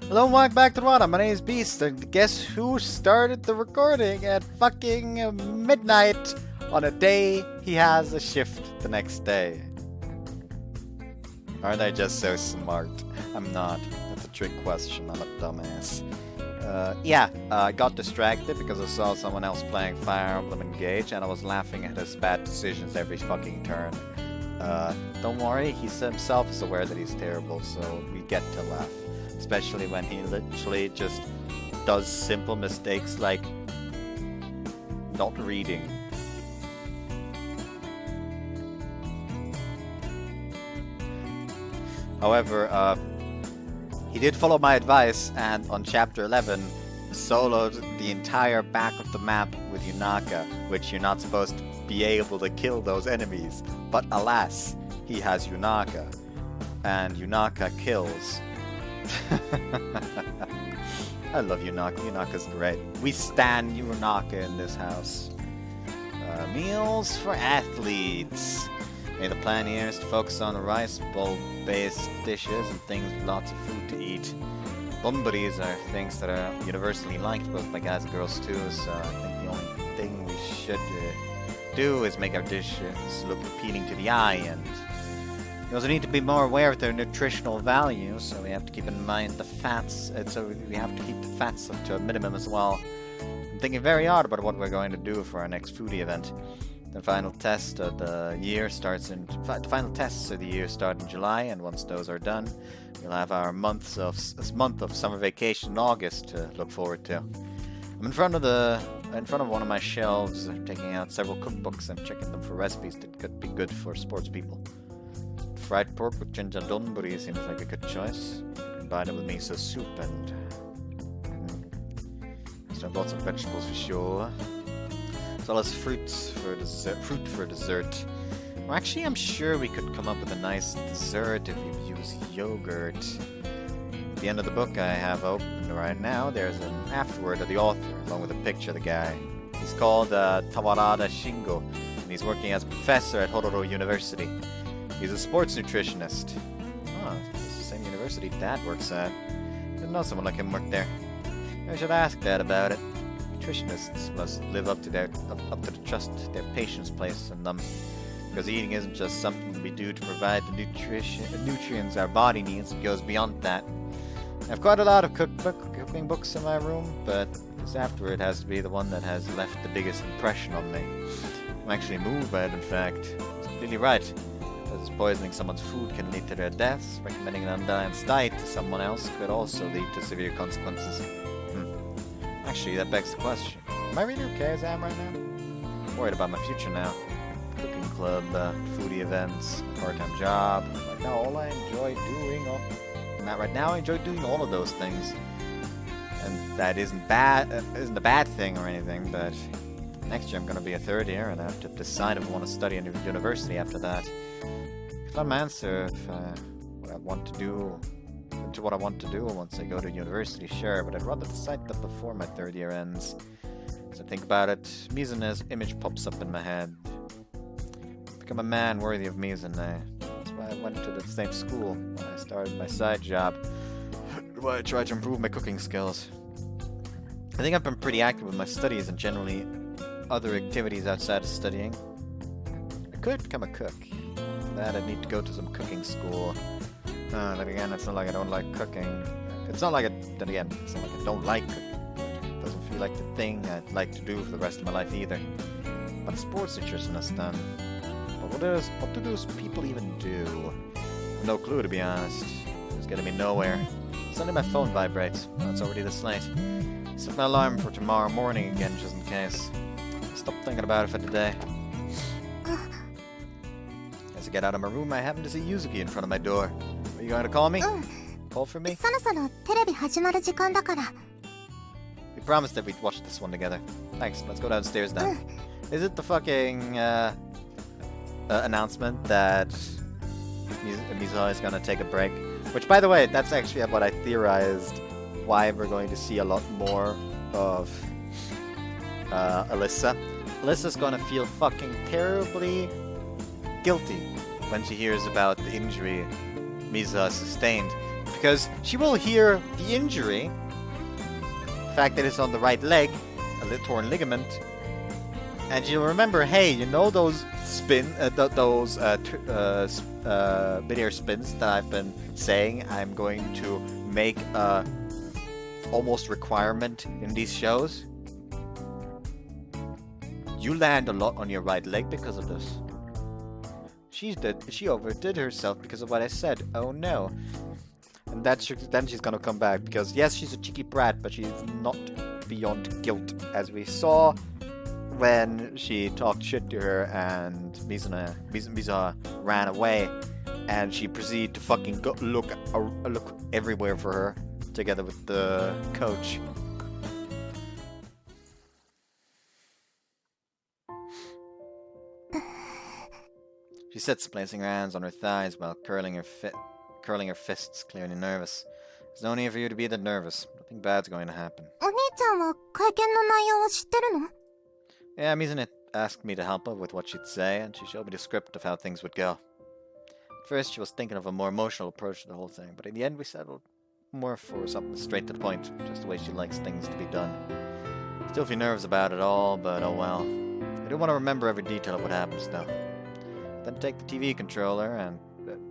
Hello and welcome back to the Rana. My name is Beast, and guess who started the recording at fucking midnight on a day he has a shift the next day? Aren't I just so smart? I'm not. That's a trick question. I'm a dumbass. I got distracted because I saw someone else playing Fire Emblem Engage, and I was laughing at his bad decisions every fucking turn. Don't worry, he himself is aware that he's terrible, so we get to laugh. Especially when he literally just does simple mistakes like not reading. However, he did follow my advice, and on chapter 11 soloed the entire back of the map with Yunaka, which you're not supposed to be able to kill those enemies. But alas, he has Yunaka, and Yunaka kills. I love Yunaka. Yunaka's great. We stan Yunaka in this house. Meals for athletes. The plan here is to focus on rice bowl-based dishes and things with lots of food to eat. Donburis are things that are universally liked both by guys and girls too, so I think the only thing we should do is make our dishes look appealing to the eye, and we also need to be more aware of their nutritional value, so we have to keep in mind the fats, so we have to keep the fats up to a minimum as well. I'm thinking very hard about what we're going to do for our next foodie event. The final test of the year starts in the final tests of the year start in July, and once those are done, we'll have our month of summer vacation in August to look forward to. I'm in front of one of my shelves, taking out several cookbooks and checking them for recipes that could be good for sports people. Fried pork with ginger donburi seems like a good choice. Combine it with miso soup and so lots of vegetables for sure. As well as fruit for dessert. Well, actually, I'm sure we could come up with a nice dessert if we use yogurt. At the end of the book I have open right now, there's an afterword of the author, along with a picture of the guy. He's called Tawarada Shingo, and he's working as a professor at Hororo University. He's a sports nutritionist. Oh, it's the same university Dad works at. Didn't know someone like him worked there. I should ask Dad about it. Nutritionists must live up to the trust their patients place in them, because eating isn't just something we do to provide the nutrients our body needs. It goes beyond that. I have quite a lot of cooking books in my room, but this afterward has to be the one that has left the biggest impression on me. I'm actually moved by it, in fact. It's completely right. Because poisoning someone's food can lead to their deaths, recommending an unbalanced diet to someone else could also lead to severe consequences. Actually, that begs the question. Am I really okay as I am right now? I'm worried about my future now. Cooking club, foodie events, part-time job. Right now, I enjoy doing all of those things. And that isn't a bad thing or anything, but next year I'm going to be a third year, and I have to decide if I want to study in a university after that. If I'm answer what I want to do once I go to university, sure, but I'd rather decide that before my third year ends. As I think about it, Mizune's image pops up in my head. Become a man worthy of Mizune. That's why I went to the same school when I started my side job. Why I tried to improve my cooking skills. I think I've been pretty active with my studies and generally other activities outside of studying. I could become a cook. For that, I'd need to go to some cooking school. Then again, it's not like I don't like cooking. It's not like I don't like cooking. It doesn't feel like the thing I'd like to do for the rest of my life either. But a sports nutritionist then. But what do those people even do? No clue, to be honest. It's getting me nowhere. Suddenly my phone vibrates. Oh, it's already this late. Set my alarm for tomorrow morning again, just in case. Stop thinking about it for today. As I get out of my room, I happen to see Yuzuki in front of my door. Are you going to call me? Call for me? We promised that we'd watch this one together. Thanks, let's go downstairs now. Is it the fucking announcement that Mizuha is going to take a break? Which, by the way, that's actually what I theorized why we're going to see a lot more of Alyssa. Alyssa's going to feel fucking terribly guilty when she hears about the injury Misa sustained, Because she will hear the injury, the fact that it's on the right leg, a torn ligament, and she'll remember, hey, you know those mid-air spins that I've been saying I'm going to make a almost requirement in these shows? You land a lot on your right leg because of this. She overdid herself because of what I said. Oh no. And then she's gonna come back because yes, she's a cheeky brat, but she's not beyond guilt, as we saw when she talked shit to her and Mizuha ran away, and she proceeded to fucking look everywhere for her together with the coach. She sits, placing her hands on her thighs while curling her fists, clearly nervous. There's no need for you to be that nervous. Nothing bad's going to happen. Yeah, Misa asked me to help her with what she'd say, and she showed me the script of how things would go. At first, she was thinking of a more emotional approach to the whole thing, but in the end, we settled more for something straight to the point, just the way she likes things to be done. Still feel nervous about it all, but oh well. I do want to remember every detail of what happens, though. Then take the TV controller and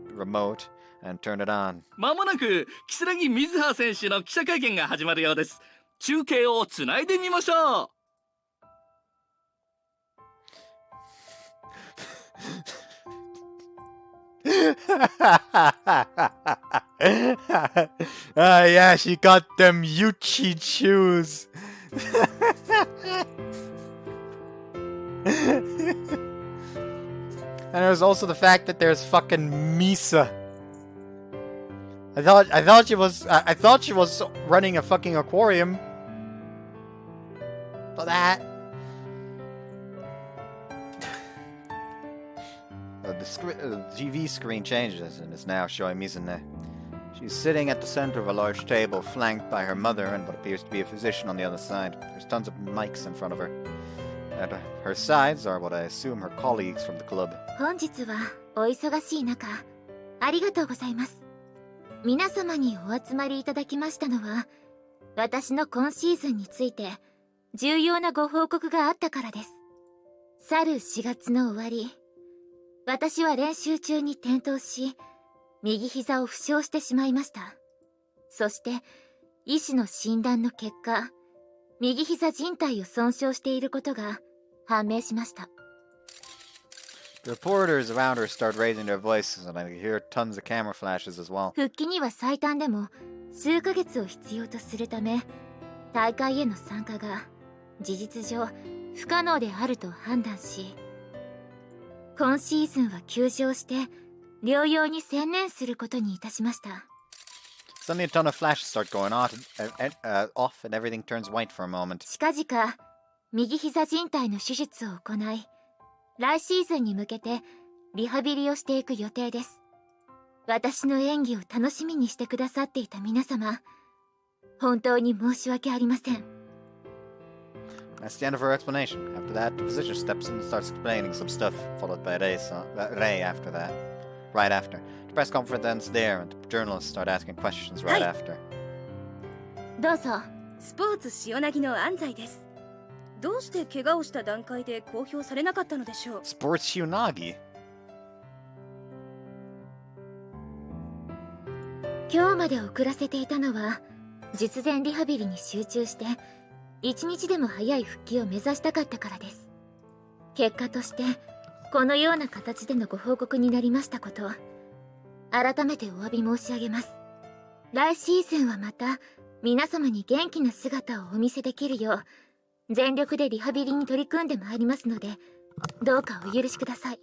remote and turn it on. まもなく、木更木瑞葉選手の記者会見が始まるようです。中継をつないでみましょう。Yeah, she got them Yuchi shoes. And there's also the fact that there's fucking Misa. I thought she was running a fucking aquarium. For that. The TV screen changes and is now showing Mizune. She's sitting at the center of a large table, flanked by her mother and what appears to be a physician on the other side. There's tons of mics in front of her. At her sides are what I assume her colleagues from the club. 本日はお忙しい中、ありがとうございます。皆様にお集まりいただきましたのは、私の今シーズンについて重要なご報告があったからです。去る4月の終わり、私は練習中に転倒し、右膝を負傷してしまいました。そして、医師の診断の結果、右膝靭帯を損傷していることが判明しました。The reporters around her start raising their voices, and I hear tons of camera flashes as well. 復帰には最短でも数ヶ月を必要とするため、大会への参加が事実上不可能であると判断し、今シーズンは休場して療養に専念することにいたしました。Suddenly a ton of flashes start going off and everything turns white for a moment. 近々右膝靭帯の手術を行い、来シーズンに向けてリハビリをしていく予定です。私の演技を楽しみにしてくださっていた皆様、本当に申し訳ありません。That's the end of her explanation. After that, the physician steps in and starts explaining some stuff, followed by Ray after that. Right after. The press conference ends there, and the journalists start asking questions right after. どうぞ。スポーツ塩なぎの安西です。どうして怪我をした段階で公表されなかったのでしょう。 Sports Shionagi? 今日まで遅らせていたのは、術前リハビリに集中して、一日でも早い復帰を目指したかったからです。結果として、このような形でのご報告になりましたこと、改めてお詫び申し上げます。来シーズンはまた、皆様に元気な姿をお見せできるよう、全力でリハビリに取り組んでまいりますので、どうかお許しください。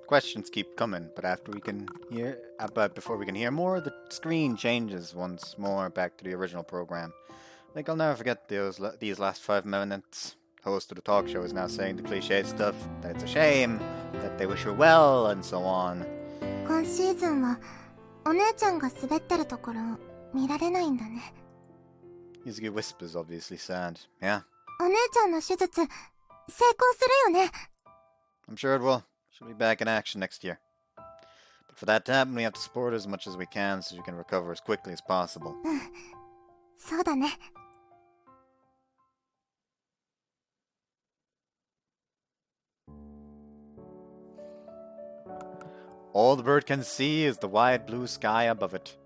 Questions keep coming, but before we can hear more, the screen changes once more back to the original program. I think I'll never forget these last 5 minutes. The host of the talk show is now saying the cliche stuff, that it's a shame, that they wish her well, and so on. 今シーズンはお姉ちゃんが滑ってるところ見られないんだね。 Yuzuki whispers, obviously sad. Yeah. お姉ちゃんの手術成功するよね。 I'm sure it will. She'll be back in action next year. But for that to happen, we have to support her as much as we can so she can recover as quickly as possible. そうだね。 All the bird can see is the wide blue sky above it.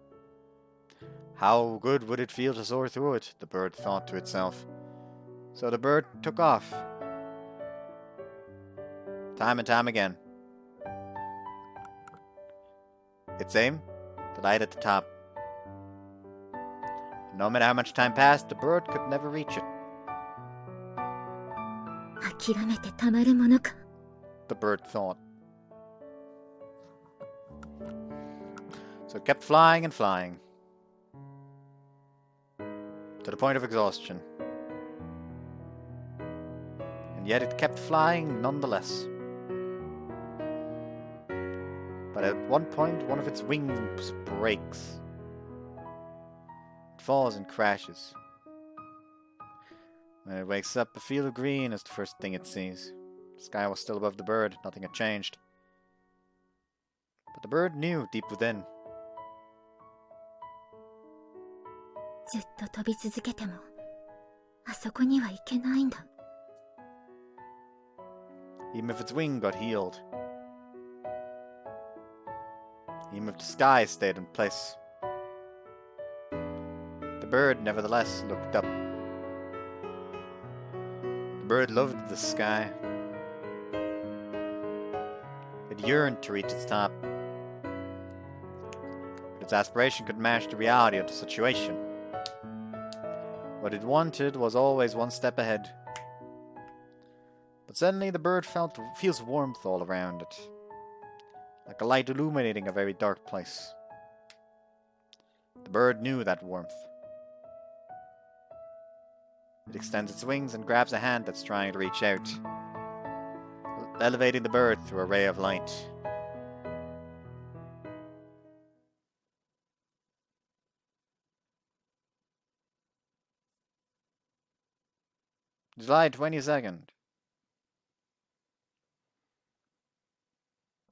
How good would it feel to soar through it, the bird thought to itself. So the bird took off. Time and time again. Its aim? The light at the top. No matter how much time passed, the bird could never reach it. 諦めてたまるものか。 The bird thought. So it kept flying and flying. To the point of exhaustion. And yet it kept flying nonetheless. But at one point, one of its wings breaks. It falls and crashes. When it wakes up, a field of green is the first thing it sees. The sky was still above the bird, nothing had changed. But the bird knew deep within. ずっと飛び続けても、あそこには行けないんだ。 Even if its wing got healed. Even if the sky stayed in place. The bird, nevertheless, looked up. The bird loved the sky. It yearned to reach its top. But its aspiration could match the reality of the situation. What it wanted was always one step ahead. But suddenly the bird feels warmth all around it. Like a light illuminating a very dark place. The bird knew that warmth. It extends its wings and grabs a hand that's trying to reach out, elevating the bird through a ray of light. July 22nd.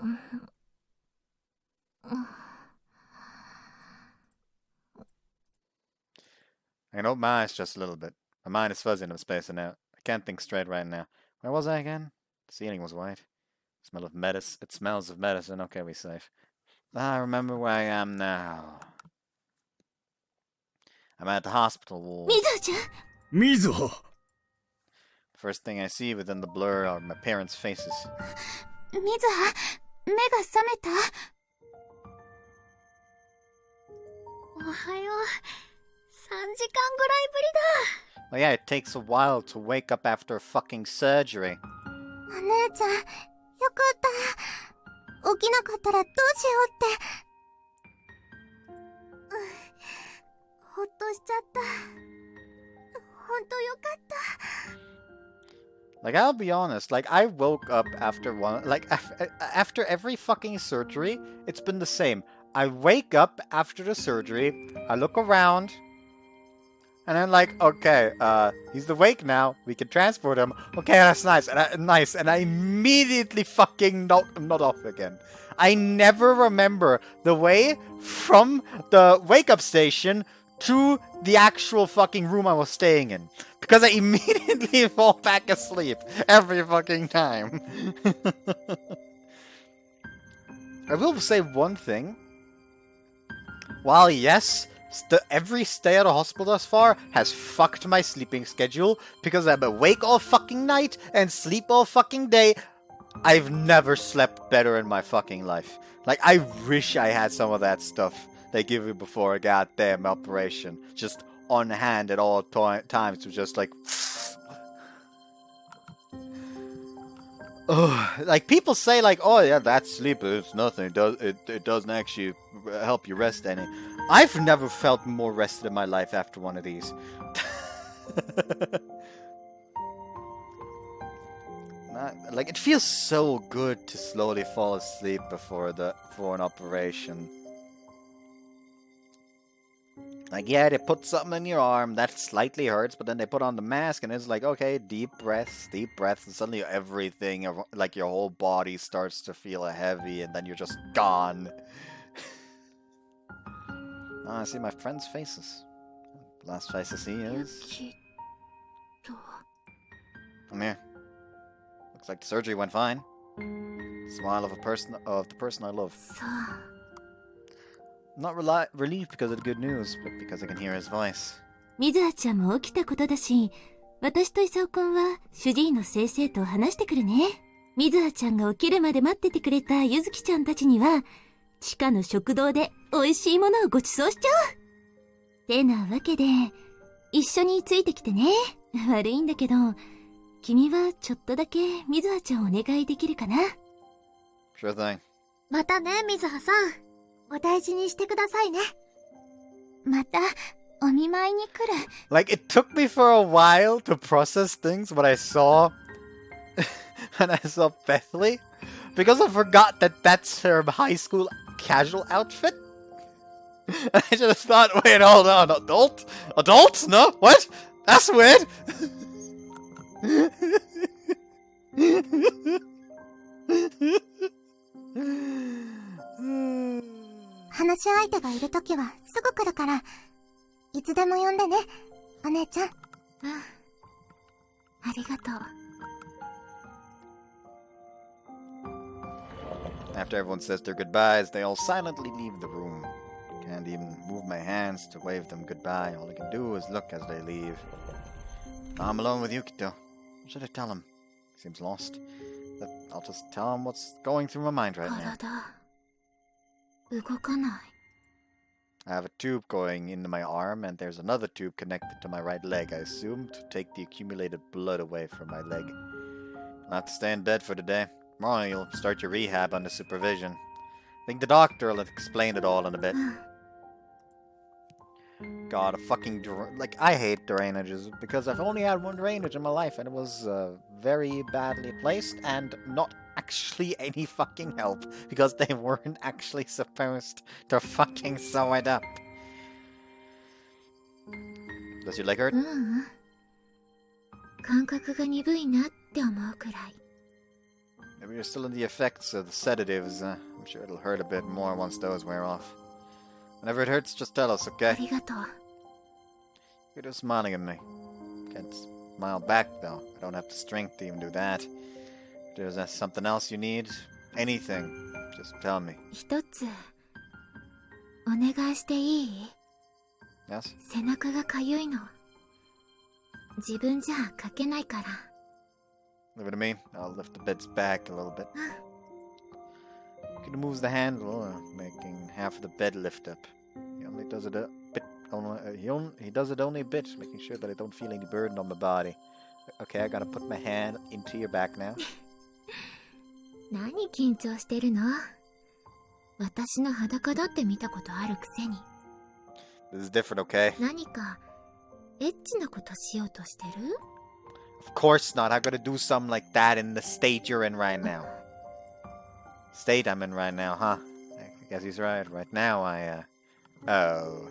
I can open my eyes just a little bit. My mind is fuzzy and I'm spacing out. I can't think straight right now. Where was I again? The ceiling was white. Smell of medicine. It smells of medicine. Okay, we're safe. I remember where I am now. I'm at the hospital wall. 水ちゃん。 Mizuha! First thing I see within the blur are my parents' faces. 水葉、目が覚めた？おはよう。3時間ぐらいぶりだ。 Well, yeah, it takes a while to wake up after a fucking surgery. お姉ちゃん、よかった。起きなかったらどうしようって。ほっとしちゃった。ほんとよかった。 Like, I'll be honest, like, I woke up after after every fucking surgery, it's been the same. I wake up after the surgery, I look around, and I'm like, okay, he's awake now, we can transport him. Okay, that's nice, and I immediately fucking not off again. I never remember the way from the wake-up station to the actual fucking room I was staying in. Because I immediately fall back asleep every fucking time. I will say one thing. While yes, every stay at a hospital thus far has fucked my sleeping schedule because I'm awake all fucking night and sleep all fucking day, I've never slept better in my fucking life. Like, I wish I had some of that stuff they give you before a goddamn operation. Just on hand at all times to just like... like, people say like, oh yeah, that's sleep, it's nothing, it doesn't actually help you rest any. I've never felt more rested in my life after one of these. Like, it feels so good to slowly fall asleep before an operation. Like, yeah, they put something in your arm that slightly hurts, but then they put on the mask and it's like, okay, deep breaths, and suddenly everything, like your whole body starts to feel heavy and then you're just gone. I see my friends' faces. The last face I see is... Come here. Looks like the surgery went fine. Smile of the person I love. Not relieved because of the good news, but because I can hear his voice. 水葉ちゃんも起きたことだし、私と勲君は主治医の先生と話してくるね。水葉ちゃんが起きるまで待っててくれたゆずきちゃんたちには、地下の食堂で美味しいものをご馳走しちゃう。てなわけで、一緒についてきてね。悪いんだけど、君はちょっとだけ水葉ちゃんお願いできるかな？ Sure thing. またね、水葉さん。お大事にしてくださいね。また、お見舞いに来る。Like, it took me for a while to process things when I saw Bethley, because I forgot that that's her high school casual outfit. And I just thought, wait, hold on, adults? No, what? That's weird. 話し相手がいるときはすぐ来るから、いつでも呼んでね、お姉ちゃん。ありがとう。After everyone says their goodbyes, they all silently leave the room. Can't even move my hands to wave them goodbye. All I can do is look as they leave. I'm alone with Yukito. What should I tell him? He seems lost. But I'll just tell him what's going through my mind right now. 動かない。I have a tube going into my arm, and there's another tube connected to my right leg, I assume, to take the accumulated blood away from my leg. I'll have to stay in bed for today. Tomorrow you'll start your rehab under supervision. I think the doctor will explain it all in a bit. God, a fucking... Like, I hate drainages, because I've only had one drainage in my life, and it was very badly placed, and not actually any fucking help, because they weren't actually supposed to fucking sew it up. Does your leg hurt? 感覚が鈍いなって思うくらい。 Maybe you're still in the effects of the sedatives. I'm sure it'll hurt a bit more once those wear off. Whenever it hurts, just tell us, あ okay? りがとう。 You're just smiling at me. Can't smile back, though. I don't have the strength to even do that. If there's something else you need, anything, just tell me. 一つ、お願いしていい？ Yes? 背中がかゆいの。自分じゃ書けないから。 Leave it to me. I'll lift the bed's back a little bit. He moves the handle, making half of the bed lift up. He only does it a bit. He does it only a bit, making sure that I don't feel any burden on my body. Okay, I gotta put my hand into your back now. 何緊張してるの？私の裸だって見たことあるくせに。This is different, okay? 何かエッチなことしようとしてる？ Of course not. I'm gonna do something like that in the state you're in right now. State I'm in right now, huh? I guess he's right. Right now, Oh.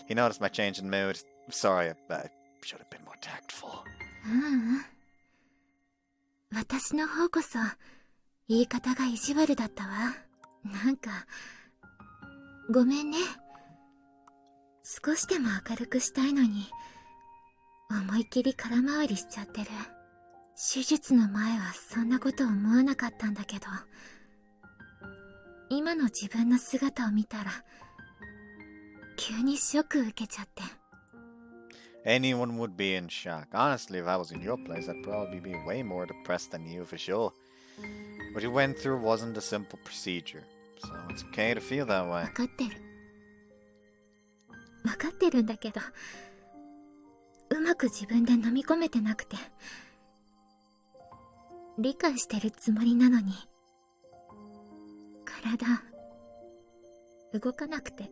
He noticed my change in mood. Sorry, I should have been more tactful. 私の方こそ言い方が意地悪だったわ。なんかごめんね。少しでも明るくしたいのに思いっきり空回りしちゃってる。手術の前はそんなこと思わなかったんだけど、今の自分の姿を見たら急にショック受けちゃって。 Anyone would be in shock. Honestly, if I was in your place, I'd probably be way more depressed than you for sure. What you went through wasn't a simple procedure, so it's okay to feel that way. 分かってる。分かってるんだけど、うまく自分で飲み込めてなくて。理解してるつもりなのに、体動かなくて、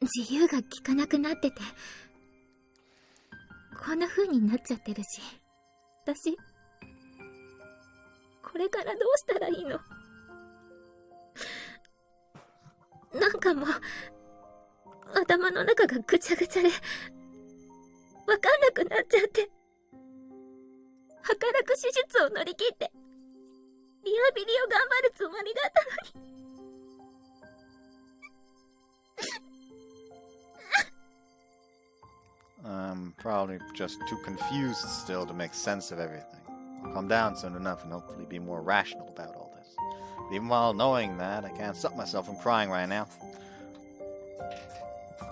自由が利かなくなってて、こんな風になっちゃってるし、私これからどうしたらいいの？なんかもう頭の中がぐちゃぐちゃで、わかんなくなっちゃって。儚く手術を乗り切って、リハビリを頑張るつもりだったのに。I'm probably just too confused still to make sense of everything. I'll calm down soon enough and hopefully be more rational about all this. But even while knowing that, I can't stop myself from crying right now.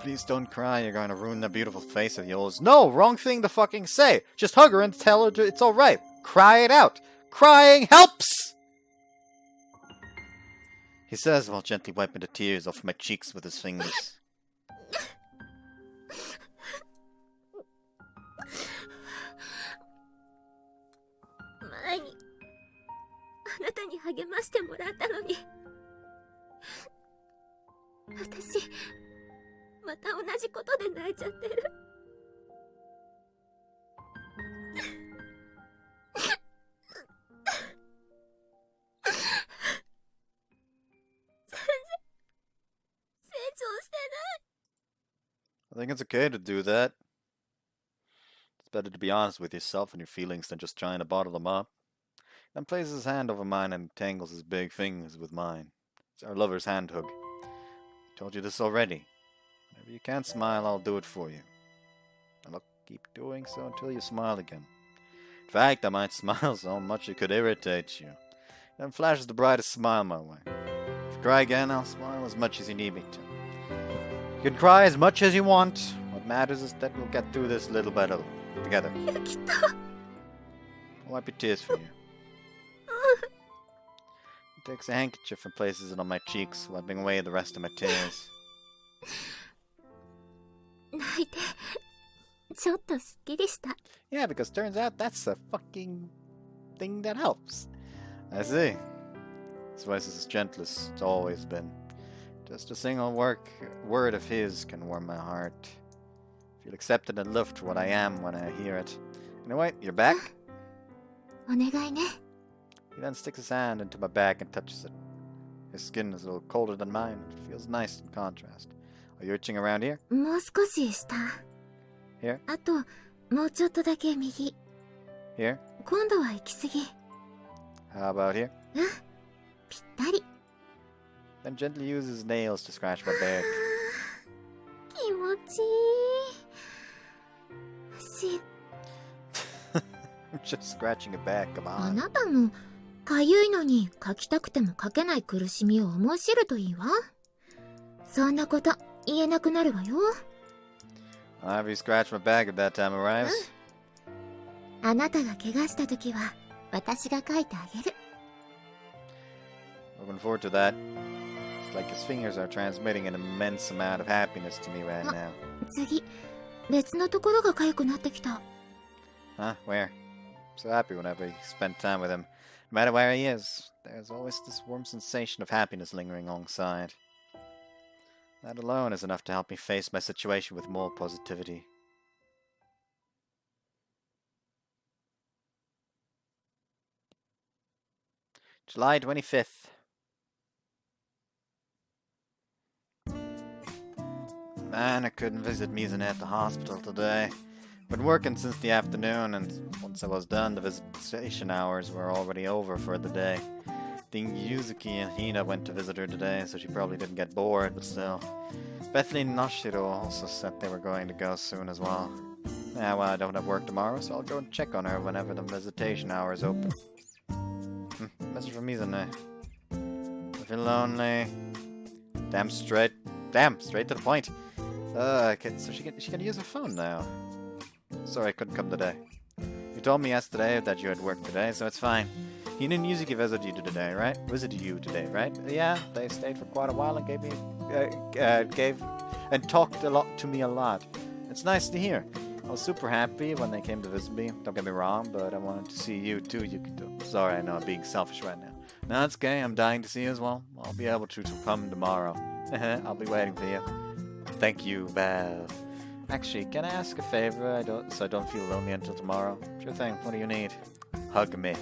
Please don't cry, you're going to ruin that beautiful face of yours. No! Wrong thing to fucking say! Just hug her and tell her it's alright. Cry it out! Crying helps! He says while gently wiping the tears off my cheeks with his fingers. 前にあなたに励ましてもらったのに、私また同じことで泣いちゃってる。全然成長してない。I think it's okay to do that. It's better to be honest with yourself and your feelings than just trying to bottle them up. Then places his hand over mine and tangles his big fingers with mine. It's our lover's hand hug. I told you this already. Whenever you can't smile, I'll do it for you. And I'll keep doing so until you smile again. In fact, I might smile so much it could irritate you. Then flashes the brightest smile my way. If you cry again, I'll smile as much as you need me to. You can cry as much as you want. What matters is that we'll get through this little battle together. I'll wipe your tears for you. He takes a handkerchief and places it on my cheeks, wiping away the rest of my tears. 泣いてちょっとすっきりした。 Yeah, because turns out that's a fucking thing that helps. I see. His voice is as gentle as it's always been. Just a single word of his can warm my heart. Feel accepted and loved for what I am when I hear it. Anyway, you're back? お願いね。 He then sticks his hand into my back and touches it. His skin is a little colder than mine, and it feels nice in contrast. Are you itching around here? もう少し下。 Here? あともうちょっとだけ右。 Here? 今度は行き過ぎ。 How about here? うん、ぴったり。 Then gently use his nails to scratch my back. 気持ちいい。I'm just scratching it back, come あ on. なたもかゆいのに書きたくても書けない苦しみを思い知るといいわ。そんなこと言えなくなるわよ。I'll have you scratch my back if that time arrives. あなたが怪我した時は私が書いてあげる。 Looking forward to that. It's like his fingers are transmitting an immense amount of happiness to me right now. 次、別のところが痒くなってきた。 Huh? Where? I'm so happy whenever you spend time with him. No matter where he is, there's always this warm sensation of happiness lingering alongside. That alone is enough to help me face my situation with more positivity. July 25th. Man, I couldn't visit Misa at the hospital today. Been working since the afternoon, and once I was done, the visitation hours were already over for the day. I think Yuzuki and Hina went to visit her today, so she probably didn't get bored, but still. Bethany and Noshiro also said they were going to go soon as well. Yeah, well, I don't have work tomorrow, so I'll go and check on her whenever the visitation hours open. Message from Misa. I feel lonely. Damn, straight to the point. So she can use her phone now. Sorry I couldn't come today. You told me yesterday that you had work today, so it's fine. Hina and Yuzuki visited you today, right? Yeah, they stayed for quite a while and gave and talked to me a lot. It's nice to hear. I was super happy when they came to visit me. Don't get me wrong, but I wanted to see you too, Yukito. Sorry, I know I'm being selfish right now. No, it's okay. I'm dying to see you as well. I'll be able to come tomorrow. I'll be waiting for you. Thank you, Bev. Actually, can I ask a favor? So I don't feel lonely until tomorrow. Sure thing. What do you need? Hug me.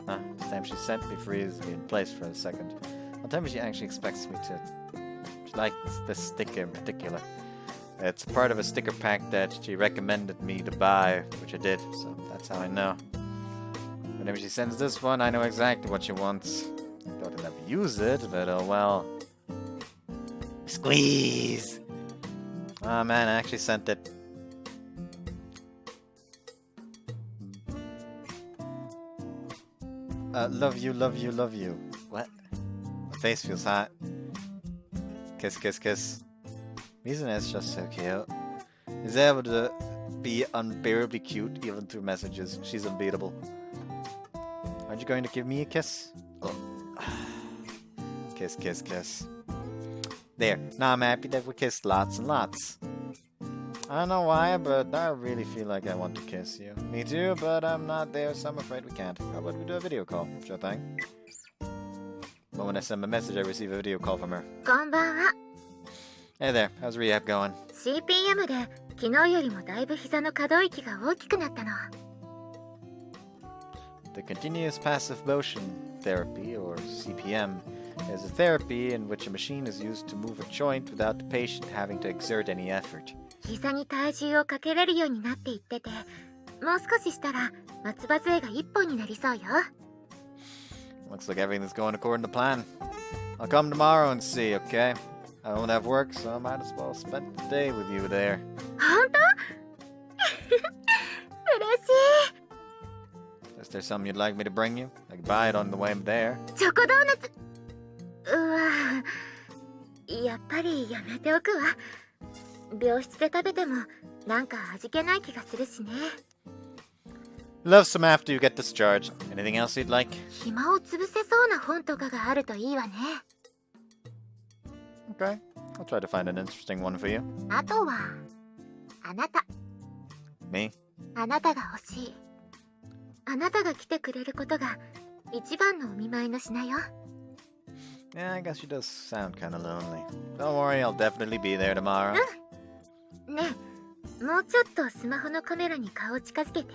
Huh? This time she sent me freeze me in place for a second. I'll tell me she actually expects me to She liked this sticker in particular. It's part of a sticker pack that she recommended me to buy, which I did, so that's how I know. Whenever she sends this one, I know exactly what she wants. Thought I'd never use it, but oh well. Squeeze! Oh man, I actually sent it. Love you, love you, love you. What? My face feels hot. Kiss, kiss, kiss. Misa is just so cute. He's able to be unbearably cute even through messages. She's unbeatable. Aren't you going to give me a kiss? Oh. Kiss, kiss, kiss. There. Now I'm happy that we kissed lots and lots. I don't know why, but I really feel like I want to kiss you. Me too, but I'm not there, so I'm afraid we can't. How about we do a video call? Sure thing. But when I send a message, I receive a video call from her. こんばんは。 Hey there, how's Rehab going? CPM で昨日よりもだいぶ膝の可動域が大きくなったの。 The continuous passive motion therapy, or CPM, is a therapy in which a machine is used to move a joint without the patient having to exert any effort. 膝に体重をかけれるようになっていってて、もう少ししたら松葉杖が一本になりそうよ。 Looks like everything's going according to plan. I'll come tomorrow and see, okay? I don't have work, so I might as well spend the day with you there. 本当？嬉しい。 Is there something you'd like me to bring you? I could buy it on the way there. チョコドーナツ。うわ、やっぱりやめておくわ。病室で食べてもなんか味気ない気がするしね。 Love some after you get discharged. Anything else you'd like? 暇を潰せそうな本とかがあるといいわね。 Okay, I'll try to find an interesting one for you. あとはあなた。 Me? あなたが欲しい。あなたが来てくれることが一番のお見舞いの品よ。 Yeah, I guess she does sound kind of lonely. Don't worry, I'll definitely be there tomorrow. ねえ、もうちょっとスマホのカメラに顔を近づけて。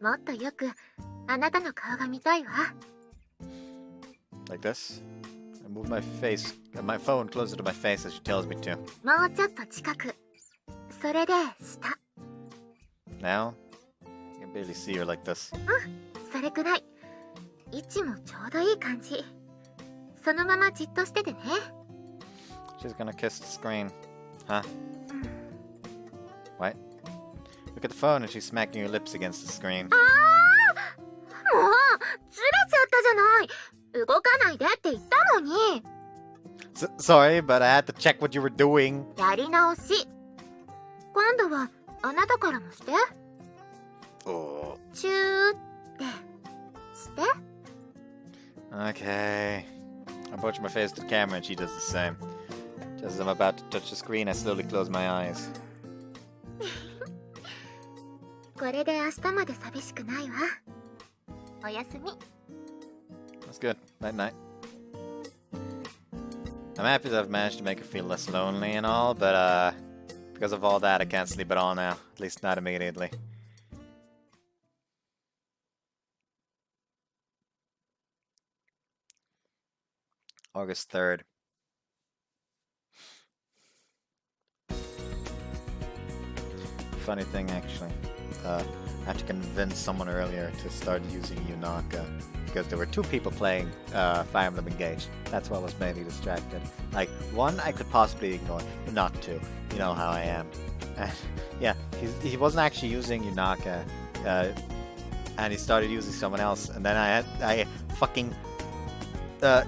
もっとよくあなたの顔が見たいわ。 Like this? I move my phone closer to my face as she tells me to. もうちょっと近く。それで下。 Now? I can barely see her like this. それくらい。位置もちょうどいい感じ。そのままじっとしててね。 She's gonna kiss the screen. Huh? What? Look at the phone and she's smacking her lips against the screen. もうずれちゃったじゃない。動かないでって言ったのに。Sorry, but I had to check what you were doing. やり直し。今度はあなたからもして。 Oh. チューってして。 Okay. I approach my face to the camera and she does the same. Just as I'm about to touch the screen, I slowly close my eyes. これで明日まで寂しくないわ。おやすみ。 That's good. Night night. I'm happy that I've managed to make her feel less lonely and all, but because of all that, I can't sleep at all now. At least not immediately. August 3rd. Funny thing, actually. I had to convince someone earlier to start using Yunaka because there were two people playing Fire Emblem Engaged. That's what was mainly distracted. Like, one I could possibly ignore, but not two. You know how I am. And, yeah, he wasn't actually using Yunaka, and he started using someone else, and then I fucking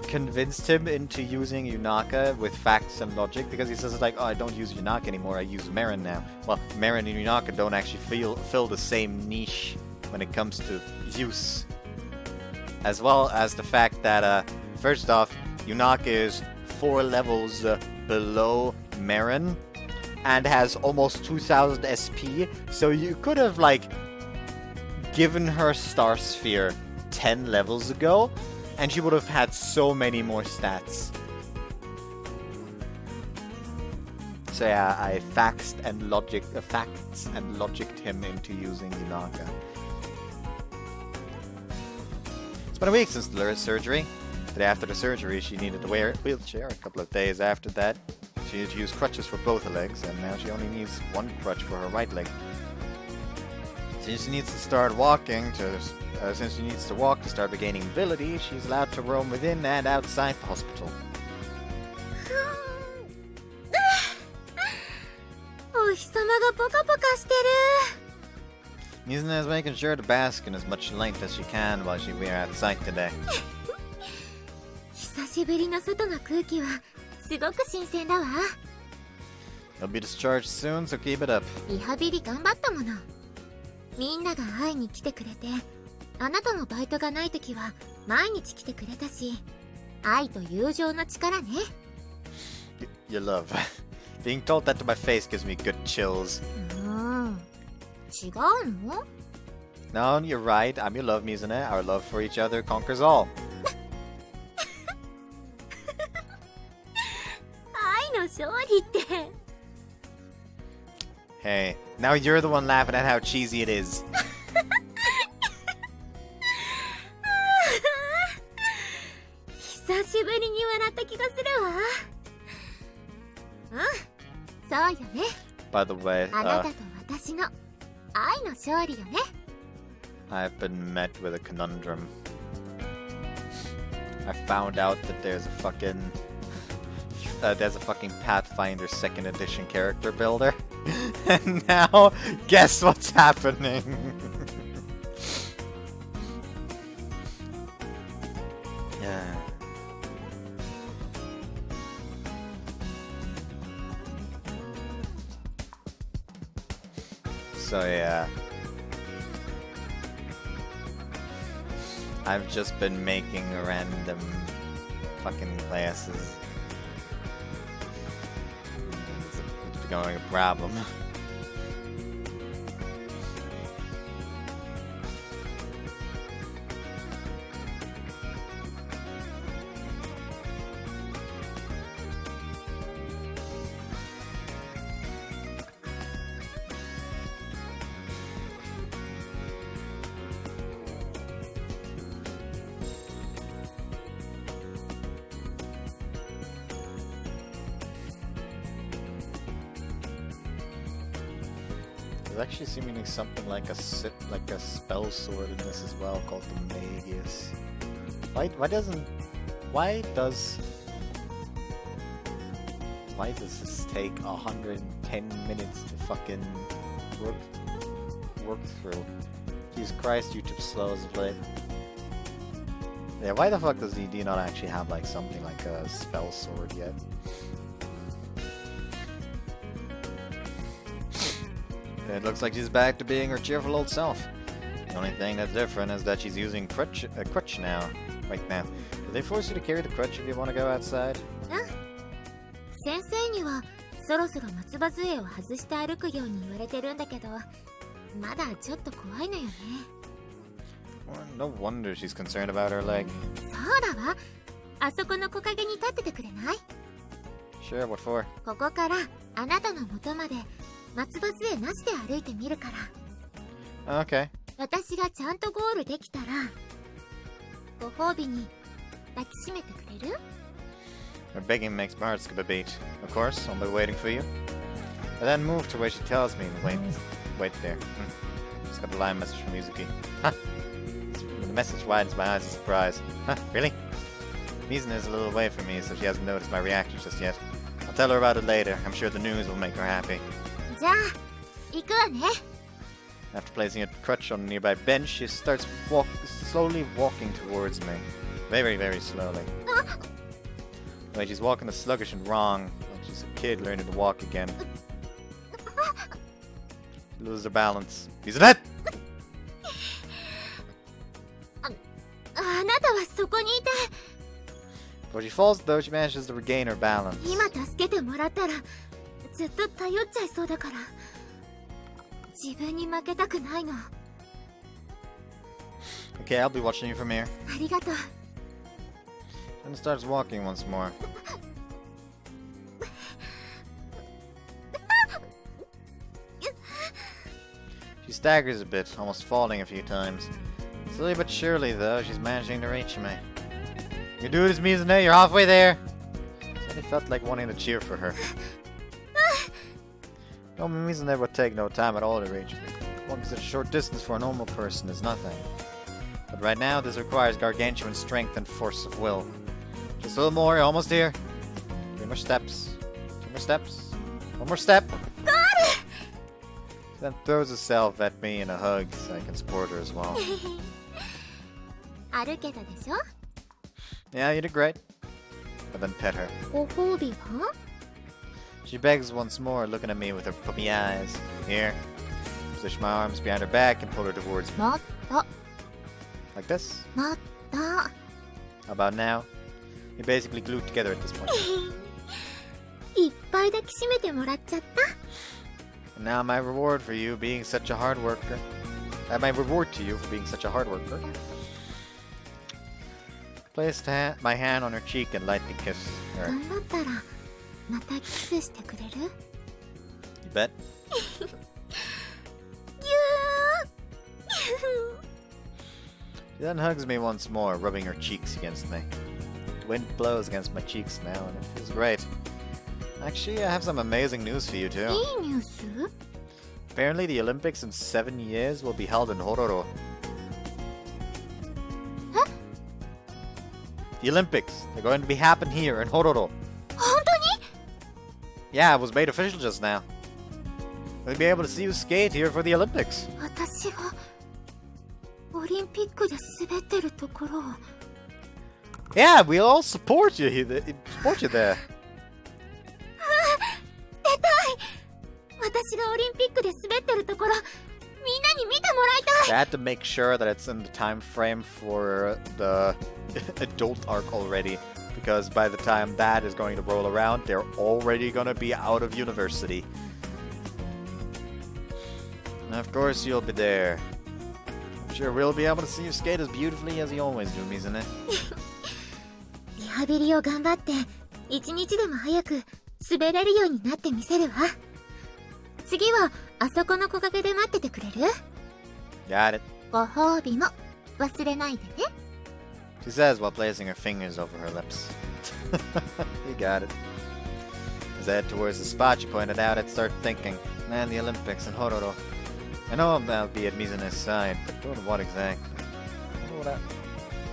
convinced him into using Yunaka with facts and logic, because he says like, oh, I don't use Yunaka anymore, I use Marin now. Well, Marin and Yunaka don't actually fill the same niche when it comes to use. As well as the fact that, first off, Yunaka is 4 levels below Marin and has almost 2000 SP, so you could have like given her Star Sphere 10 levels ago and she would have had so many more stats. So yeah, I facts and logicked him into using Yunaka. It's been a week since the surgery. But after the surgery, she needed to wear a wheelchair. A couple of days after that, she had to use crutches for both her legs, and now she only needs one crutch for her right leg. Since she needs to start walking since she needs to walk to start regaining ability, she's allowed to roam within and outside the hospital. お日様がポカポカしてる。 Mizuna is making sure to bask in as much light as she can while we're outside today. 久しぶりの外の空気はすごく新鮮だわ。 You'll be discharged soon, so keep it up. リハビリ頑張ったもの。みんなが会いに来てくれて、あなたもバイトがないときは毎日来てくれたし、愛と友情の力ね。Your love. Being told that to my face gives me good chills. 違うの？ No, you're right. I'm your love, Mizuna. Our love for each other conquers all. 愛の勝利って。 Hey, now you're the one laughing at how cheesy it is. 久しぶりに笑った気がするわ。そうよね。 By the way, あなたと私の愛の勝利よね。 I've been met with a conundrum. I found out that there's a fucking Pathfinder 2nd edition character builder. And now, guess what's happening? Yeah. So yeah. I've just been making random fucking classes. It's becoming a problem. There's actually seemingly something like a spell sword in this as well, called the Magus. Why does this take 110 minutes to fucking work through? Jesus Christ, YouTube's slow as a late. Yeah, why the fuck does DD not actually have like something like a spell sword yet? It looks like she's back to being her cheerful old self. The only thing that's different is that she's using a crutch now. Right now. Do they force you to carry the crutch if you want to go outside? 先生にはそろそろ松葉杖を外して歩くように言われてるんだけど、まだちょっと怖いのよね。Well, no wonder she's concerned about her leg. そうだわ。あそこの木陰に立っててくれない？ Sure, what for? ここからあなたの元まで松葉杖なしで歩いてみるから。Okay. 私がちゃんとゴールできたら、ご褒美に抱きしめてくれる？ Her begging makes my heart skip a beat. Of course, I'll be waiting for you. I then move to where she tells me to wait there. Just got a line message from Mizuki. Huh. The message widens my eyes in surprise. Huh, really? Mizuna is a little away from me, so she hasn't noticed my reaction just yet. I'll tell her about it later. I'm sure the news will make her happy. じゃあ、行くわね。 After placing a crutch on a nearby bench, she starts slowly walking towards me. Very, very slowly. Like she's walking sluggish and wrong, like she's a kid learning to walk again. Loses her balance. Mizuna! あなたはそこにいて。 Before she falls, though, she manages to regain her balance. 今助けてもらったらずっと頼っちゃいそうだから、自分に負けたくないの。 Okay, I'll be watching you from here. ありがとう。 Then starts walking once more. She staggers a bit, almost falling a few times. Slowly but surely, though, she's managing to reach me. You do this, Mizune, you're halfway there. It felt like wanting to cheer for her. No, Mizune would take no time at all to reach me. Walking such a short distance for a normal person is nothing. But right now, this requires gargantuan strength and force of will. Just a little more, you're almost here. 3 more steps. 2 more steps. 1 more step. Got it! She then throws herself at me in a hug so I can support her as well. 歩けたでしょ Yeah, you did great. But then pet her. ご褒美は She begs once more, looking at me with her puppy eyes. Here. Position my arms behind her back and pull her towards me. もっと Like this. もっと How about now? You're basically glued together at this point. いっぱい抱きしめてもらっちゃった And now my reward for you being such a hard worker. My reward to you for being such a hard worker. Placed my hand on her cheek and lightly kissed her. 頑張ったらまたキスしてくれる You bet? She then hugs me once more, rubbing her cheeks against me. The wind blows against my cheeks now, and it feels great. Actually, I have some amazing news for you too. いいニュース Apparently, the Olympics in 7 years will be held in Hororo. Huh? The Olympics, they're going to be happen here in Hororo. 本当に Yeah, it was made official just now. We'll be able to see you skate here for the Olympics. 私がオリンピックで滑ってるところを Yeah, we'll all support you. Support you there. 出たい私がオリンピックで滑ってるところみんなに見てもらいた I い had to make sure that it's in the time frame for the adult arc already, because by the time that is going to roll around, they're already going to be out of university. And of course, you'll be there. I'm sure we'll be able to see you skate as beautifully as you always do, Mizune. リハビリを頑張って一日でも早く滑れるようになってみせるわ次はあそこの木陰で待っててくれる Got it. ご褒美も忘れないでね She says while placing her fingers over her lips. You got it. As I head towards the spot you pointed out, I'd start thinking, man, the Olympics in Hororo. I know I'll be at Mizune's side, but doing what exactly?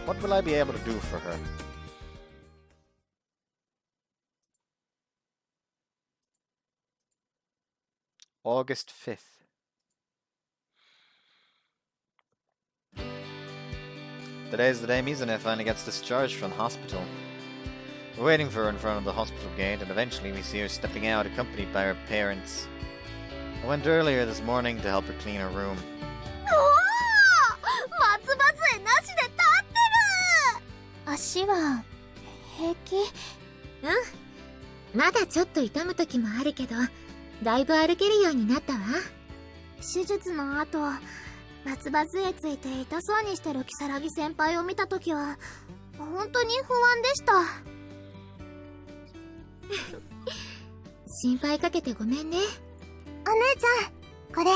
What will I be able to do for her? August 5th. Today's the day Mizune finally gets discharged from the hospital. We're waiting for her in front of the hospital gate, and eventually we see her stepping out, accompanied by her parents. I went earlier this morning to help her clean her room. おお松葉杖なしで立ってる足は平気うんまだちょっと痛む時もあるけどだいぶ歩けるようになったわ手術の後松葉杖ついて痛そうにしてる如月先輩を見た時は本当に不安でした心配かけてごめんねお姉ちゃんこれ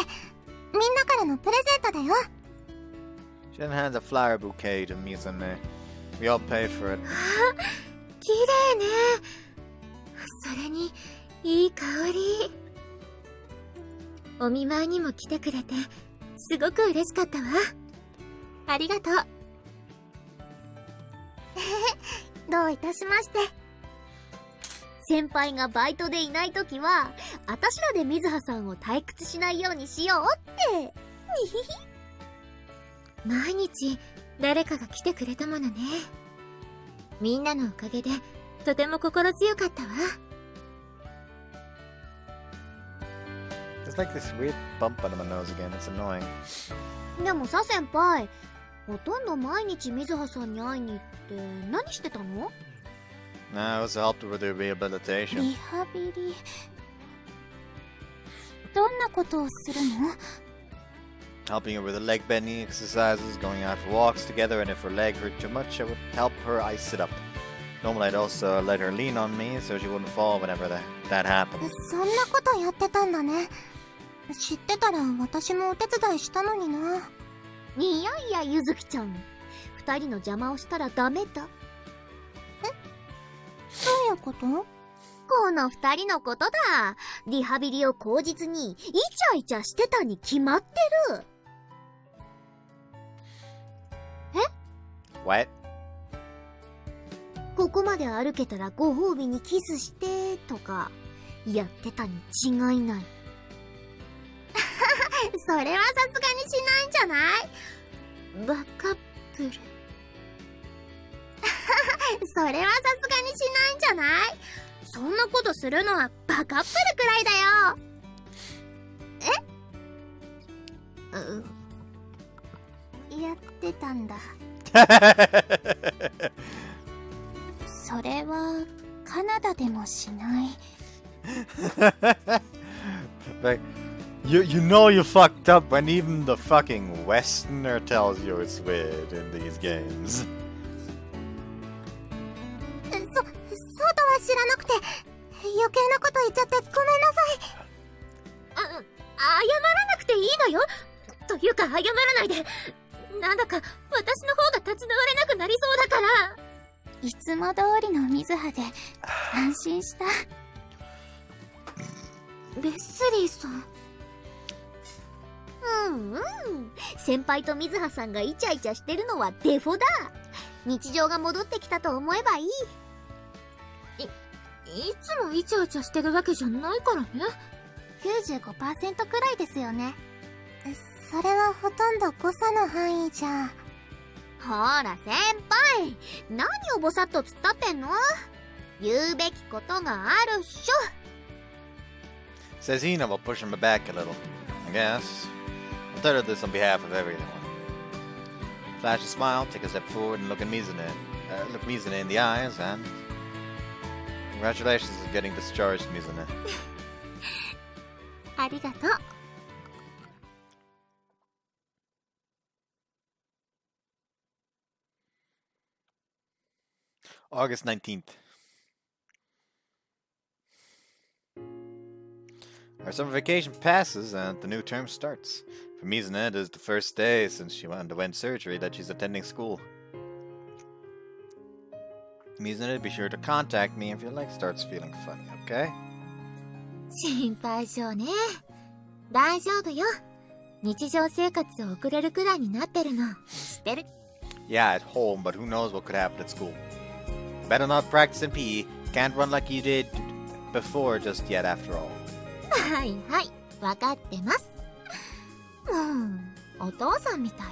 みんなからのプレゼントだよ She then hands a flower bouquet to Mizune. We all paid for it. 綺麗ねそれにいい香りお見舞いにも来てくれてすごく嬉しかったわありがとうどういたしまして先輩がバイトでいない時は私らで水葉さんを退屈しないようにしようって毎日誰かが来てくれたものねみんなのおかげでとても心強かったわ There's like this weird bump under my nose again. It's annoying. でもさ先輩ほとんど毎日水葉さんに会いに行って何してたの I also helped her with her rehabilitation. リハビリどんなことをするの Helping her with the leg bending exercises, going out for walks together, and if her leg hurt too much, I would help her ice it up. Normally I'd also let her lean on me so she wouldn't fall whenever that happened. そんなことやってたんだね知ってたら私もお手伝いしたのにないやいやゆずきちゃん2人の邪魔をしたらダメだいうこと？この二人のことだ。リハビリを口実にイチャイチャしてたに決まってる。What? ここまで歩けたらご褒美にキスしてとかやってたに違いない。それはさすがにしないんじゃない？バカップル。それはさすがにしないんじゃない？そんなことするのはバカップルくらいだよ。やってたんだ。それはカナダでもしない。Like, you know you fucked up when even the fucking Westerner tells you it's weird in these games. そうとは知らなくて余計なこと言っちゃってごめんなさい。謝らなくていいのよ。というか謝らないで。なんだか私の方が立ち直れなくなりそうだから。いつも通りの水葉で安心した。レスリーさん。先輩と水葉さんがイチャイチャしてるのはデフォだ。日常が戻ってきたと思えばいい。いつもイチャイチャしてるわけじゃないからね。95% くらいですよね。それはほとんど誤差の範囲じゃ。ほら先輩、何をぼさっと突っ立ってんの？言うべきことがあるっしょ。 Says Hina will push him back a little. I guess. I'll tell her this on behalf of everyone. Flash a smile, take a step forward, and look Mizune in the eyes, and congratulations on getting discharged, Mizune. ありがとう。August 19th. Our summer vacation passes and the new term starts. For Mizune, it is the first day since she underwent surgery that she's attending school. Mizune, be sure to contact me if your leg starts feeling funny, okay? 心配性ね。大丈夫よ。日常生活を送れるくらいになってるの。知ってる？ Yeah, at home, but who knows what could happen at school. Better not practice in PE. Can't run like you did before just yet, after all. はいはい、わかってます。お父さんみたい。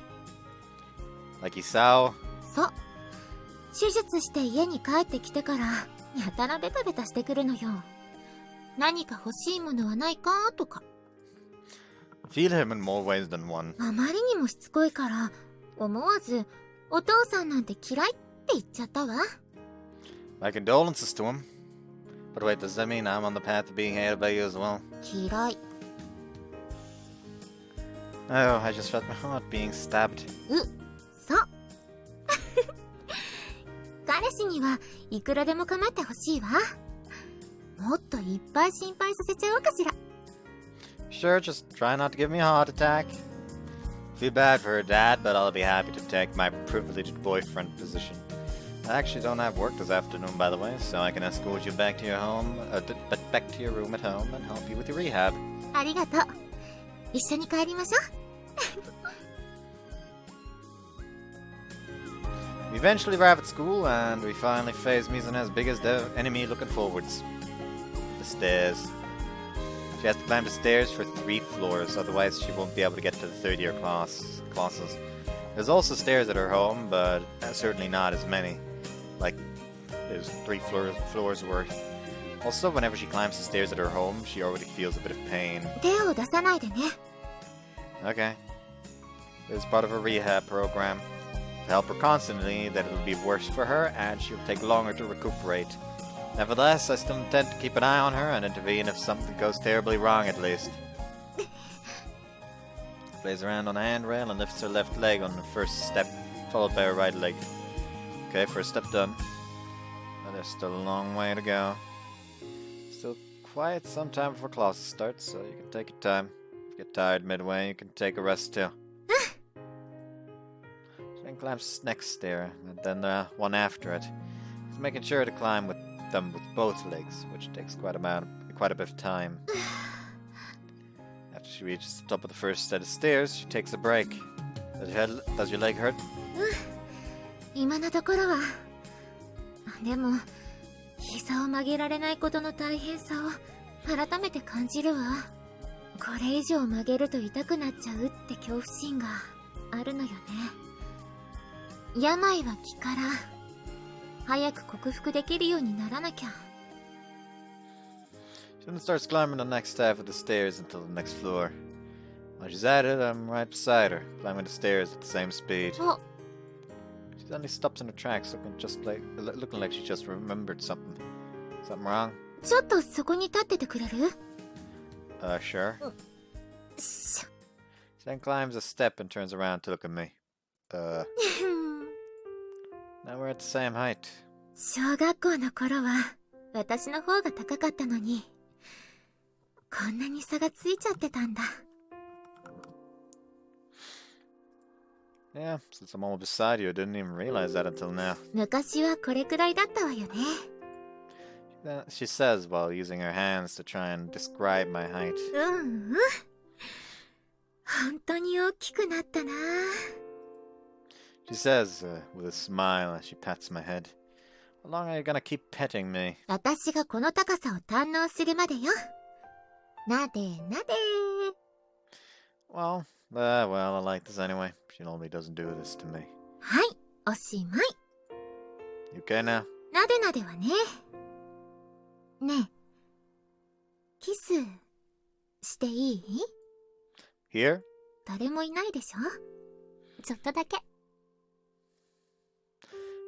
Like Isao? そう。手術して家に帰ってきてから、やたらベタベタしてくるのよ。何か欲しいものはないかとか。Feel him in more ways than one. あまりにもしつこいから、思わず、お父さんなんて嫌いって言っちゃったわ。My condolences to him. But wait, does that mean I'm on the path to being hated by you as well? 嫌い。Oh, I just felt my heart being stabbed. そう。彼氏にはいくらでも構ってほしいわ。もっといっぱい心配させちゃおうかしら。Sure, just try not to give me a heart attack. Feel bad for her dad, but I'll be happy to take my privileged boyfriend position. I actually don't have work this afternoon, by the way, so I can escort you back to your back to your room at home and help you with your rehab. ありがとう。一緒に帰りましょう。We eventually arrive at school, and we finally face Mizune's biggest enemy looking forwards. The stairs. She has to climb the stairs for 3 floors, otherwise she won't be able to get to the third-year classes. There's also stairs at her home, but certainly not as many. Like, there's 3 floors worth. Also, whenever she climbs the stairs at her home, she already feels a bit of pain. 手を出さないでね。Okay. It's part of a rehab program. To help her constantly, that it'll be worse for her, and she'll take longer to recuperate. Nevertheless, I still intend to keep an eye on her and intervene if something goes terribly wrong at least. Plays around on the handrail and lifts her left leg on the first step, followed by her right leg. Okay, first step done. But there's still a long way to go. Still quite some time before classes start, so you can take your time. If you get tired midway, you can take a rest too. She then climbs the next stair, and then the one after it. She's making sure to climb with them with both legs, which takes quite a bit of time. After she reaches the top of the first set of stairs, she takes a break. Does your leg hurt? 今のところは。でも、膝を曲げられないことの大変さを改めて感じるわ。これ以上曲げると痛くなっちゃうって恐怖心があるのよね。病は気から早く克服できるようにならなきゃ。She then starts climbing the next half of the stairs until the next floor. While she's at it, I'm right beside her, climbing the stairs at the same speed. Oh. She suddenly stops in her tracks, looking like she just remembered something. Something wrong? ちょっとそこに立っててくれる？ Sure. She then climbs a step and turns around to look at me. Now we're at the same height. 小学校の頃は私の方が高かったのに、こんなに差がついちゃってたんだ。Yeah, since I'm almost beside you, I didn't even realize that until now. 昔はこれくらいだったわよね。She says while using her hands to try and describe my height. 本当に大きくなったな。She says with a smile as she pats my head. How long are you gonna keep petting me? 私がこの高さを堪能するまでよ。なでなで。Well, I like this anyway. She normally doesn't do this to me. はい、おしまい。 You okay now? なでなではね。ねえ、キスしていい？ Here? 誰もいないでしょ？ちょっとだけ。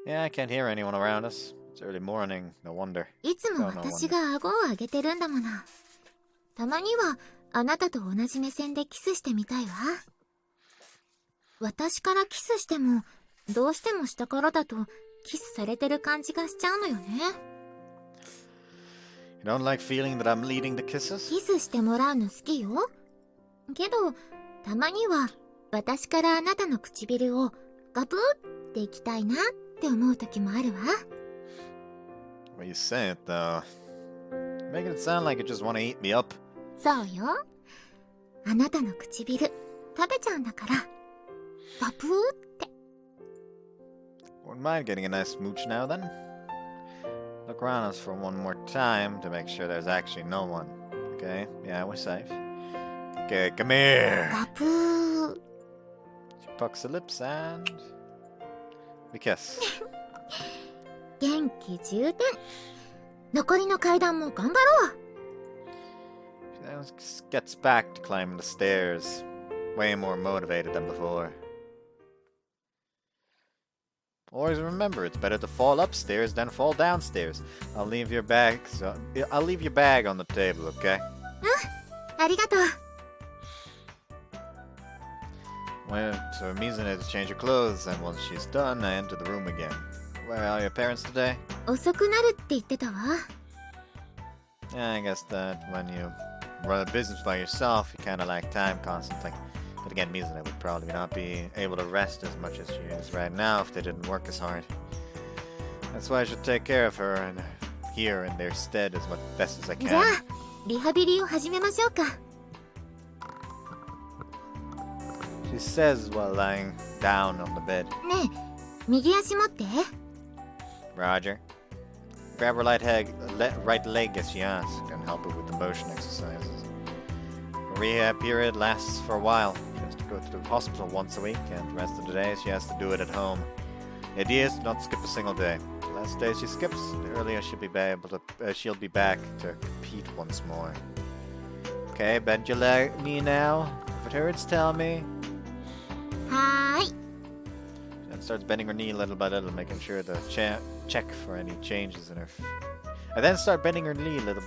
Yeah, I can't hear anyone around us. It's early morning, no wonder. いつも私が顎を上げてるんだもの。たまにはあなたと同じ目線でキスしてみたいわ。私からキスしても、どうしても下からだとキスされてる感じがしちゃうのよね。You don't like feeling that I'm leading the kisses? キスしてもらうの好きよ。けど、たまには私からあなたの唇をガブーっていきたいなって思う時もあるわ。When you say it though, making it sound like you just want to eat me up. そうよ。あなたの唇食べちゃうんだから。ガブーって。Wouldn't mind getting a nice smooch now then. Look around us for one more time to make sure there's actually no one. Okay, yeah, we're safe. Okay, come here. ガブー。She pucks her lips and we kiss. 元気充電。残りの階段も頑張ろう。She then gets back to climbing the stairs, way more motivated than before. Always remember, it's better to fall upstairs than fall downstairs. I'll leave your bag on the table, okay? ありがとう。So Misa needs to change her clothes, and once she's done, I enter the room again. Where are your parents today? 遅くなるって言ってたわ。Yeah, I guess that when you run a business by yourself, you kind of lack time constantly. But again, Misa would probably not be able to rest as much as she is right now if they didn't work as hard. That's why I should take care of her and here in their stead as best as I じゃあ can. リハビリを始めましょうか。 She says while lying down on the bed. ねえ、右足持って。 Roger. Grab her right leg as she asks and help her with the motion exercises. The rehab period lasts for a while. She has to go to the hospital once a week, and the rest of the days she has to do it at home. The idea is to not skip a single day. The less days she skips, the earlier she'll be back to compete once more. Okay, bend your knee now. If it hurts, tell me. はーい。 She then starts bending her knee little by little, making sure to check for any changes in her. I then start bending her knee little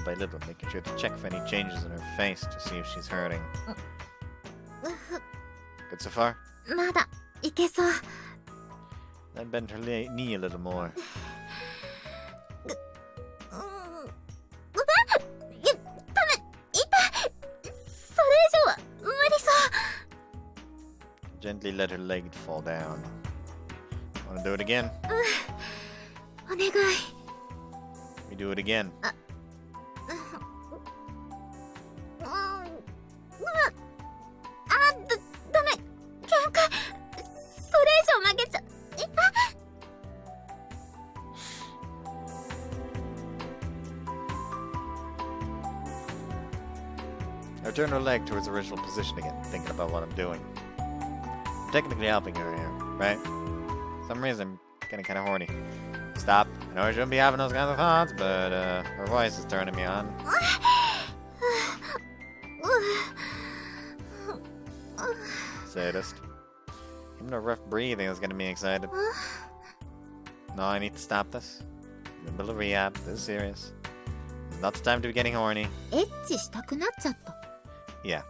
by little, making sure to check for any changes in her face to see if she's hurting. Good so far? まだいけそう。 Then bend her knee a little more. それ以上は無理そう。 Gently let her leg fall down. Wanna do it again? お願い。do it again. ダメ。喧嘩。それ以上負けちゃ。I turn her leg towards the original position again, thinking about what I'm doing. I'm technically helping her here, right? For some reason, I'm getting kind of horny. Stop. I know I shouldn't be having those kinds of thoughts, but her voice is turning me on. Sadist. Even a rough breathing is getting me excited. No, I need to stop this. In the middle of rehab. This is serious. It's not the time to be getting horny. エッチしたくなっちゃった。 Yeah.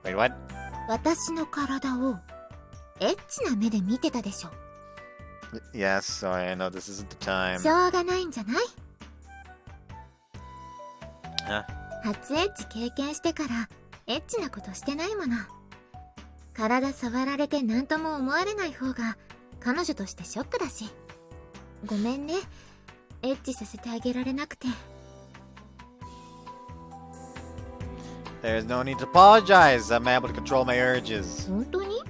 Wait, what? 私の体をエッチな目で見てたでしょ。 Yes, sorry, I know this isn't the time. しょうがないんじゃない？ Huh? 初エッチ経験してからエッチなことしてないもの。体触られて何とも思われない方が彼女としてショックだし。ごめんね。エッチさせてあげられなくて。 There's no need to apologize. I'm able to control my urges. 本当に？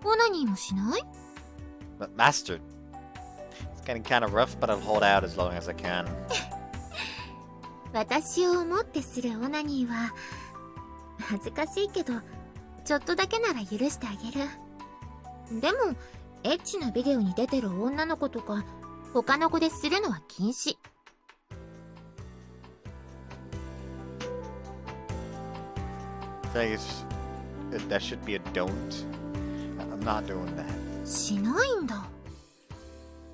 オナニーもしない？ But master, it's getting kind of rough, but I'll hold out as long as I can. 私を思ってするオナニーは恥ずかしいけどちょっとだけなら許してあげる。でもエッチなビデオに出てる女の子とか他の子でするのは禁止。 I think that should be a don't. I'm not doing that. しないんだ。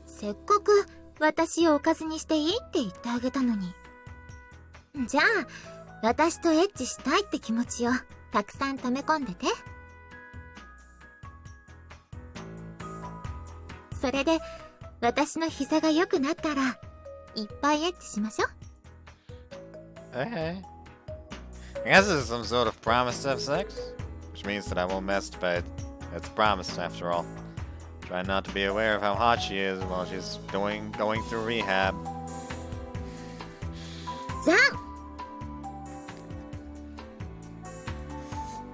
せっかく私をおかずにしていいって言ってあげたのに。じゃあ私とエッチしたいって気持ちをたくさん溜め込んでて。それで私の膝が良くなったらいっぱいエッチしましょう。 Okay. I guess this is some sort of promise to have sex, which means that I won't masturbate. It's a promise, after all. Try not to be aware of how hot she is while she's going through rehab. じゃん。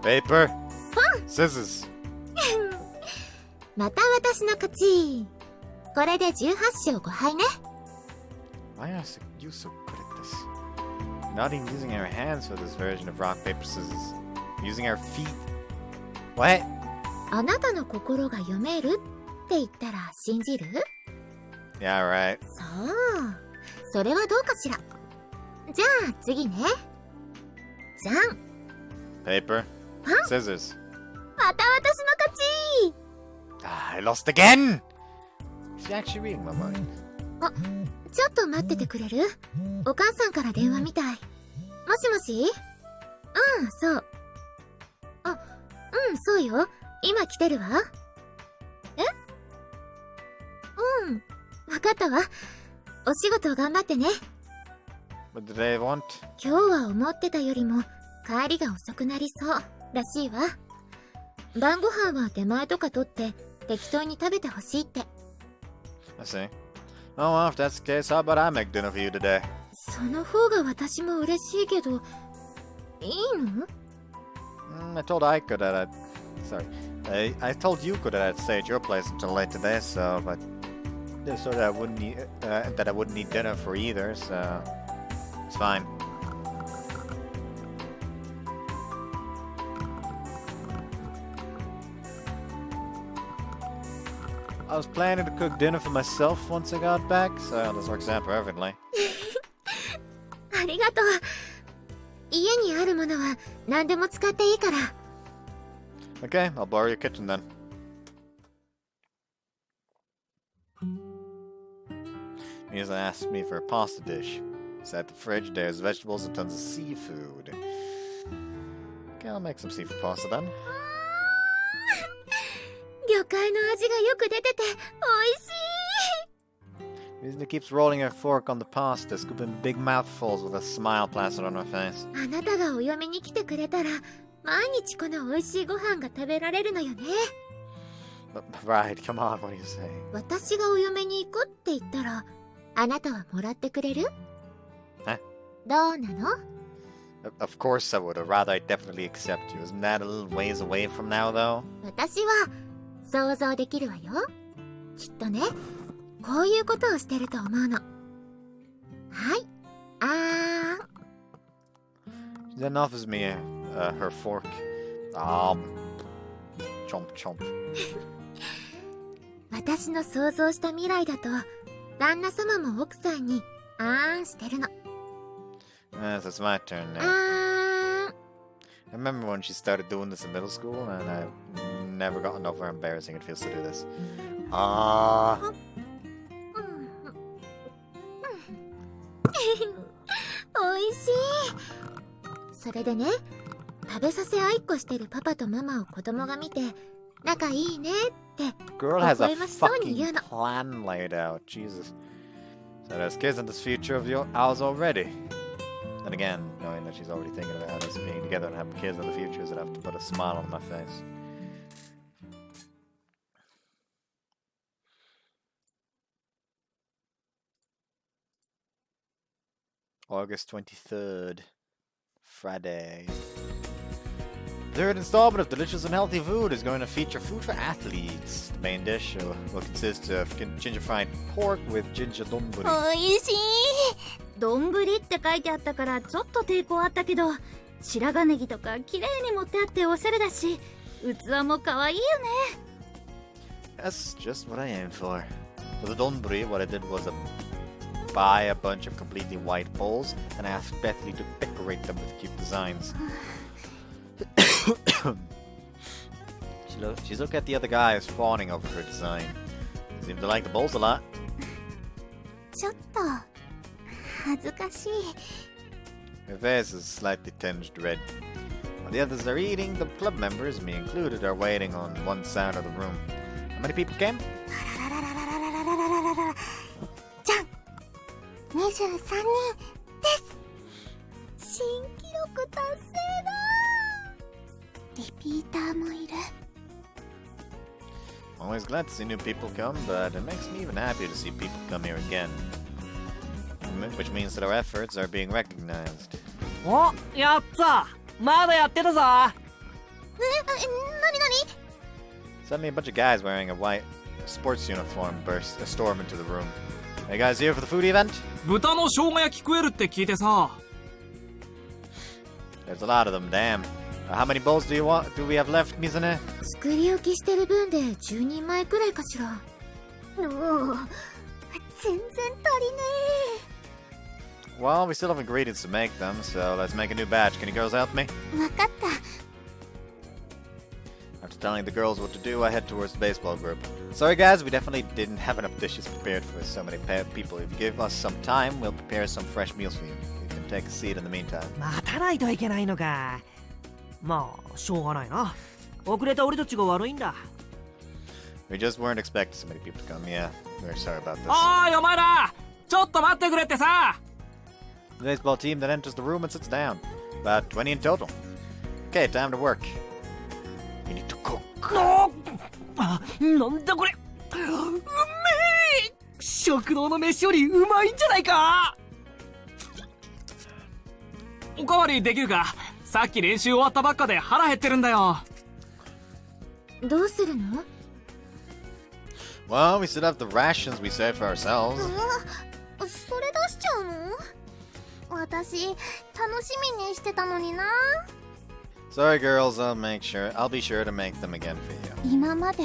Paper, scissors. また私の勝ち。これで18勝5敗ね。 Why are you so good at this? Not even using our hands for this version of rock, paper, scissors. Using our feet. What? あなたの心が読めるって言ったら信じる？ Yeah, right. そうそれはどうかしら。じゃあ次ね。じゃん。 Paper, scissors. また私の勝ち。 Ah, I lost again! She's actually reading my mind. ちょっと待っててくれる？お母さんから電話みたい。もしもし？うん、そう。そうよ。今来てるわ。え？わかったわ。お仕事頑張ってね。 What do they want? 今日は思ってたよりも帰りが遅くなりそうらしいわ。晩ご飯は出前とか取って適当に食べてほしいって。 I see. Oh, well, if that's the case, how about I make dinner for you today? その方が私も嬉しいけど、いいの？ I told I could at sorry. I told you could stay at your place until late today, so but so that I wouldn't need dinner for either, so it's fine. I was planning to cook dinner for myself once I got back, so this works out perfectly. ありがとう。家にあるものは何でも使っていいから。 Okay, I'll borrow your kitchen then. Misa asked me for a pasta dish. It's at the fridge, there's vegetables and tons of seafood. Okay, I'll make some seafood pasta then. 魚介の味がよく出てて美味しい。 Misa keeps rolling her fork on the pasta, scooping big mouthfuls with a smile plastered on her face. あなたがお嫁に来てくれたら毎日この美味しいご飯が食べられるのよね。 Right, come on, what are you saying? 私がお嫁に行くって言ったらあなたはもらってくれる？どうなの？ Of course I would, or rather I definitely accept you. Isn't that a little ways away from now, though? 私は想像できるわよ。きっとね、こういうことをしてると思うの。はい。She then offers me her fork. Chomp chomp. 私の想像した未来だと、旦那様も奥さんにしてるの。Yes, it's my turn now. I remember when she started doing this in middle school, and I've never gotten over how embarrassing it feels to do this. おいしい。それでね、食べさせ合いっこしてるパパとママを子供が見て、仲いいねって微 Girl has 笑 a ましそうに言う fucking の。 plan laid out. Jesus. So there's kids in this future of ours already. And again, knowing that she's already thinking about us being together and having kids in the future, I'd have to put a smile on my face. August 23rd, Friday. Third installment of Delicious and Healthy Food is going to feature food for athletes. The main dish will consist of ginger fried pork with ginger donburi. おいしい。丼って書いてあったからちょっと抵抗あったけど、白髪ネギとか綺麗に盛ってあっておしゃれだし、器も可愛いよね。That's just what I aimed for. For the donburi, what I did was buy a bunch of completely white bowls and ask Bethany to decorate them with cute designs. She's looking at the other guys fawning over her design. They seem to like the bowls a lot. ちょっと恥ずかしい。 Her face is slightly tinged red. While the others are eating, the club members, me included, are waiting on one side of the room. How many people came? じゃん、23人です。新記録達成だ。リピーターもいる。 Always glad to see new people come, but it makes me even happier to see people come here again. Which means that our efforts are being recognized. お、やった。まだやってたぞ。なに？ Suddenly, a bunch of guys wearing a white sports uniform storm into the room. Hey guys, here for the foodie event? 豚の生姜焼き食えるって聞いてさ。There's a lot of them, damn. How many bowls do we have left, Mizune? 作り置きしてる分で10人前くらいかしら。おお、全然足りね Well, we still have ingredients to make them, so let's make a new batch. Can you girls help me? え。わかった。 After telling the girls what to do, I head towards the baseball group. Sorry guys, we definitely didn't have enough dishes prepared for so many people. If you give us some time, we'll prepare some fresh meals for you. You can take a seat in the meantime. 待たないといけないのか。まあ、しょうがないな。遅れた俺たちが悪いんだ。We just weren't expecting so many people to come. Yeah, we're sorry about this. おい、お前らちょっと待ってくれってさ。 The baseball team then enters the room and sits down. About 20 in total. Okay, time to work. We need to cook. なんだこれ。うめえ。食堂の飯よりうまいんじゃないか。おかわりできるか。さっき練習終わったばっかで腹減ってるんだよ。どうするの？ Well, we still have the rations we saved for ourselves. それ出しちゃうの？私楽しみにしてたのにな。 Sorry, girls. I'll be sure to make them again for you. 今まで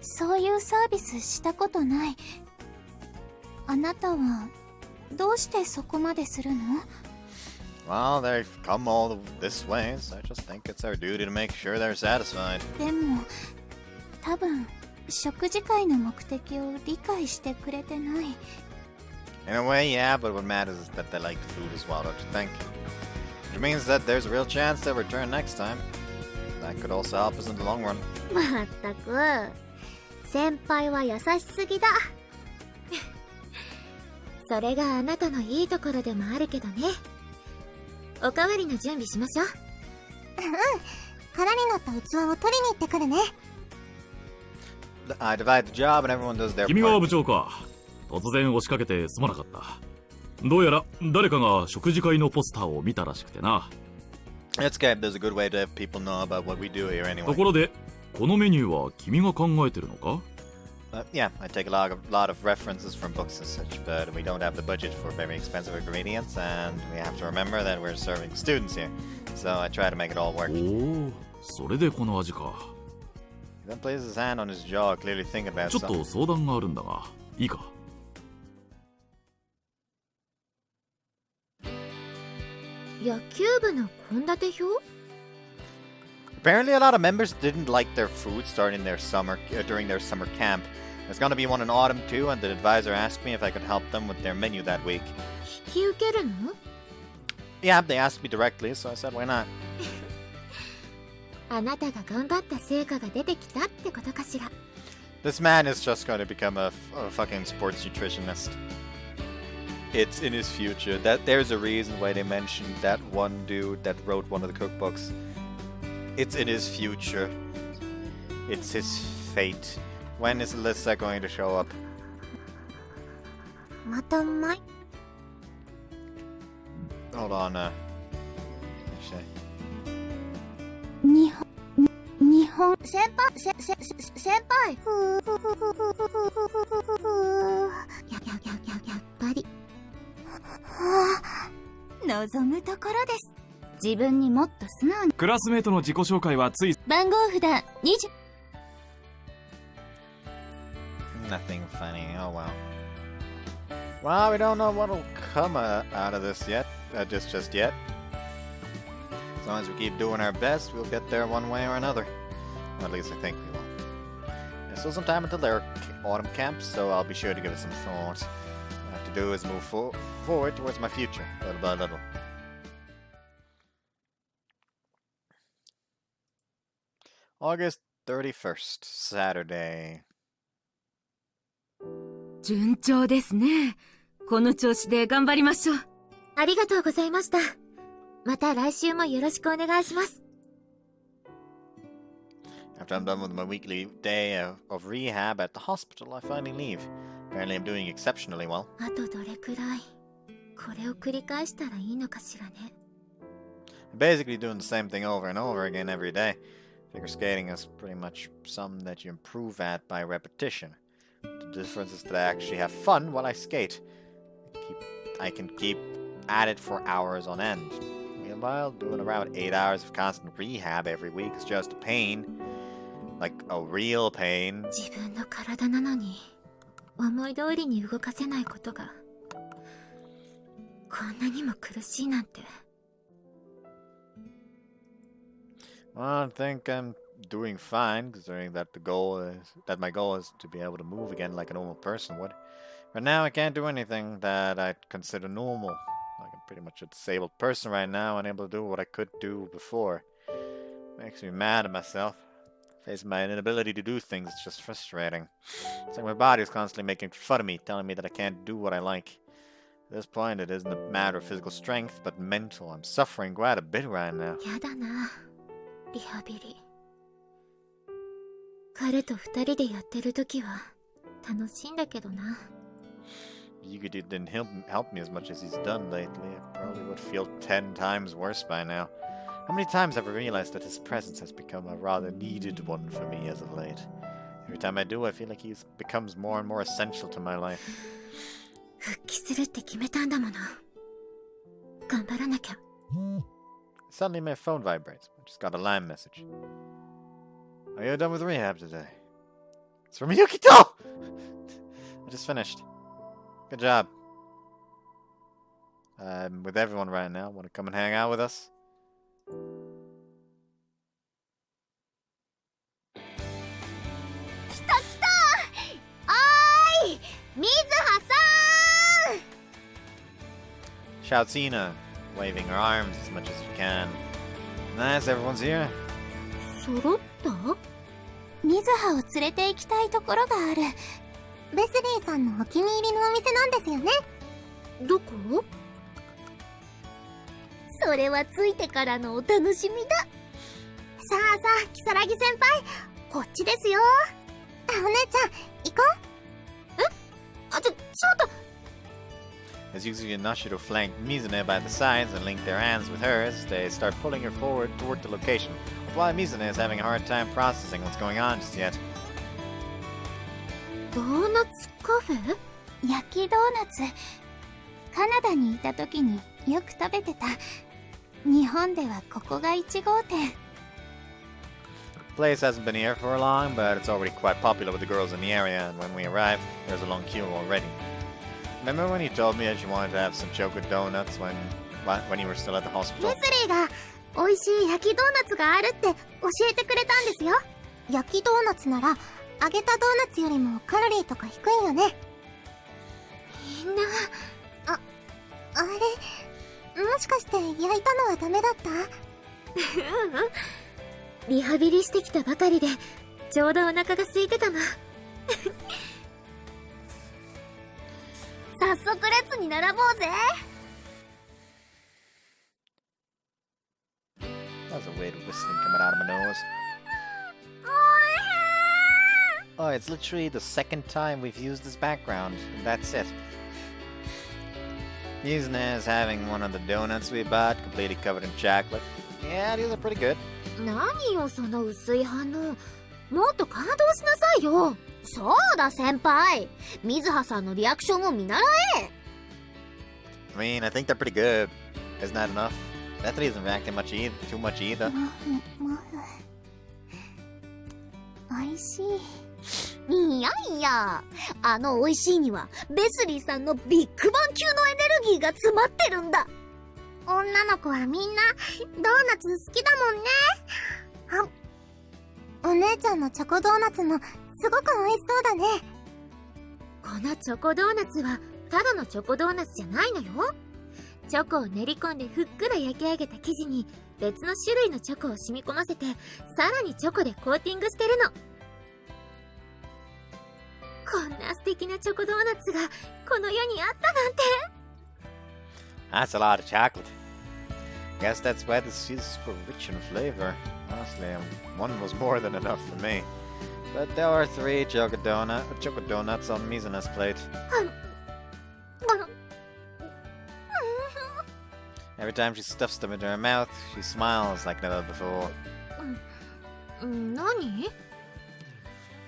そういうサービスしたことない。あなたはどうしてそこまでするの？ Well, they've come all this way, so I just think it's our duty to make sure they're satisfied. でも多分食事会の目的を理解してくれてない。 In a way, yeah, but what matters is that they like the food as well, don't you think? Which means that there's a real chance they'll return next time. That could also help us in the long run. まったく先輩は優しすぎだ。それがあなたのいいところでもあるけどね。おかわりの準備しましょう。空になった器を取りに行ってくるね。I divide the job and everyone does their 君が part. 部長か。突然押しかけてすまなかった。どうやら誰かが食事会のポスターを見たらしくてな。It's good. There's a good way to have people know about what we do here と anyway. ころで、このメニューは君が考えてるのか？ Yeah, I take a lot of references from books and such, but we don't have the budget for very expensive ingredients, and we have to remember that we're serving students here. So I try to make it all work. おお、それでこの味か。He then places his hand on his jaw, clearly thinking about ちょっと something. 相談があるんだが、いいか？野球部の献立表？ Apparently, a lot of members didn't like their food starting their during their summer camp. There's gonna be one in autumn too, and the advisor asked me if I could help them with their menu that week. 引き受けるの？ Yeah, they asked me directly, so I said, why not? あなたが頑張った成果が出てきたってことかしら。 This man is just going to become a fucking sports nutritionist. It's in his future. That there's a reason why they mentioned that one dude that wrote one of the cookbooks. It's in his future. It's his fate. When is Alyssa going to show up? またうまい。 Hold on, actually. 日本先輩先輩やっぱり望むところです。自分にもっと素直に。クラスメートの自己紹介はつい番号札20。 Nothing funny. Oh well. Well, we don't know what'll come out of this yet. Just yet. As long as we keep doing our best, we'll get there one way or another. Or at least I think we will. There's still some time until their autumn camp, so I'll be sure to give it some thought. What I have to do is move forward towards my future, little by little. August 31st, Saturday. 順調ですね。この調子で頑張りましょう。ありがとうございました。また来週もよろしくお願いします。 After I'm done with my weekly day of rehab at the hospital, I finally leave. Apparently I'm doing exceptionally well. あとどれくらいこれを繰り返したらいいのかしらね。 I'm basically doing the same thing over and over again every day. Figure skating is pretty much something that you improve at by repetition. The difference is that I actually have fun while I skate. I can keep at it for hours on end. Meanwhile, doing around 8 hours of constant rehab every week is just a pain. Like a real pain. 自分の体なのに思い通りに動かせないことがこんなにも苦しいなんて。 Well, I think I'm doing fine, considering that my goal is to be able to move again like a normal person would. Right now, I can't do anything that I'd consider normal. Like I'm pretty much a disabled person right now, unable to do what I could do before. Makes me mad at myself. Facing my inability to do things is just frustrating. It's like my body is constantly making fun of me, telling me that I can't do what I like. At this point, it isn't a matter of physical strength, but mental. I'm suffering quite a bit right now. やだな、リハビリ。彼と二人でやってる時は楽しいんだけどな。Yugity didn't help me as much as he's done lately. I probably would feel 10 times worse by now. How many times have I realized that his presence has become a rather needed one for me as of late? Every time I do, I feel like he becomes more and more essential to my life. 復帰するって決めたんだもの。頑張らなきゃ。 Suddenly my phone vibrates. I just got a line message. Are you done with rehab today? It's from Yukito! I just finished. Good job. I'm with everyone right now. Want to come and hang out with us? 来た来た。おーい、水葉さん。 Shouts Ina, waving her arms as much as you can. Nice, everyone's here. 揃った？水葉を連れて行きたいところがある。ベスリーさんのお気に入りのお店なんですよね。どこ？それはついてからのお楽しみだ。さあさあ、キサラギ先輩、こっちですよ。お姉ちゃん、行こう。え？ちょっ As Yuzu and Nashiro flank Mizune by the sides and link their hands with hers, they start pulling her forward toward the location. While Mizune is having a hard time processing what's going on just yet. ドーナツカフェ？焼きドーナツ。カナダにいた時によく食べてた。日本ではここが1号店。The place hasn't been here for long, but it's already quite popular with the girls in the area, and when we arrived, there's a long queue already. Remember when you told me that you wanted to have some chocolate donuts when you were still at the レ hospital? スリーが美味しい焼きドーナツがあるって教えてくれたんですよ。焼きドーナツなら揚げたドーナツよりもカロリーとか低いよね。みんな、あれ、もしかして焼いたのはダメだった？リハビリしてきたばかりで、ちょうどお腹が空いてたの。早速列に並ぼうぜ。 That was a weird whistling coming out of my nose. Oh, it's literally the second time we've used this background, and that's it. Mizune is having one of the donuts we bought, completely covered in chocolate. Yeah, these are pretty good. 何よその薄い反応。もっと感動しなさいよ。そうだ先輩。水葉さんのリアクションを見習え。I mean, I think they're pretty good. Isn't that enough? Dietary isn't reacting too much either. 美味しい。いやいや、あの美味しいにはベスリーさんのビッグバン級のエネルギーが詰まってるんだ。女の子はみんなドーナツ好きだもんね。お姉ちゃんのチョコドーナツもすごく美味しそうだね。このチョコドーナツはただのチョコドーナツじゃないのよ。チョコを練り込んでふっくら焼き上げた生地に別の種類のチョコを染み込ませて、さらにチョコでコーティングしてるの。こんな素敵なチョコドーナツがこの世にあったなんて。 That's a lot of chocolate. Guess that's why this is super rich in flavor. Honestly, one was more than enough for me. But there were 3 chocolate donuts on Mizuna's plate. Every time she stuffs them into her mouth, she smiles like never before. 何？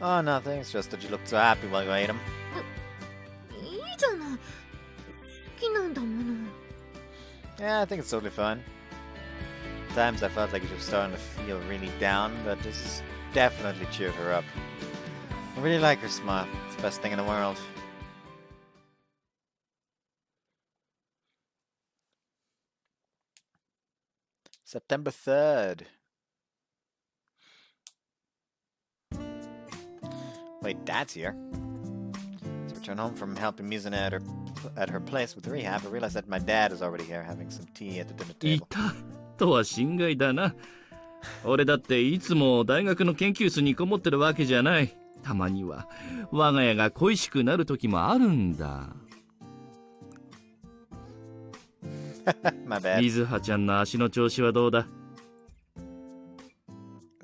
Oh, nothing. It's just that you looked so happy while you ate them. いいじゃない。好きなんだもの。 Yeah, I think it's totally fun. Times I felt like she was starting to feel really down, but this has definitely cheered her up. I really like her smile. It's the best thing in the world. September 3rd. Wait, Dad's here. Let's return home from helping Mizune at her place with Rehab. I realized that my dad is already here having some tea at the dinner い table. たとは心外だな。俺だっていつも大学の研究室にこもってるわけじゃない。たまには我が家が恋しくなる時もあるんだ。My bad. 水葉ちゃんの足の調子はどうだ？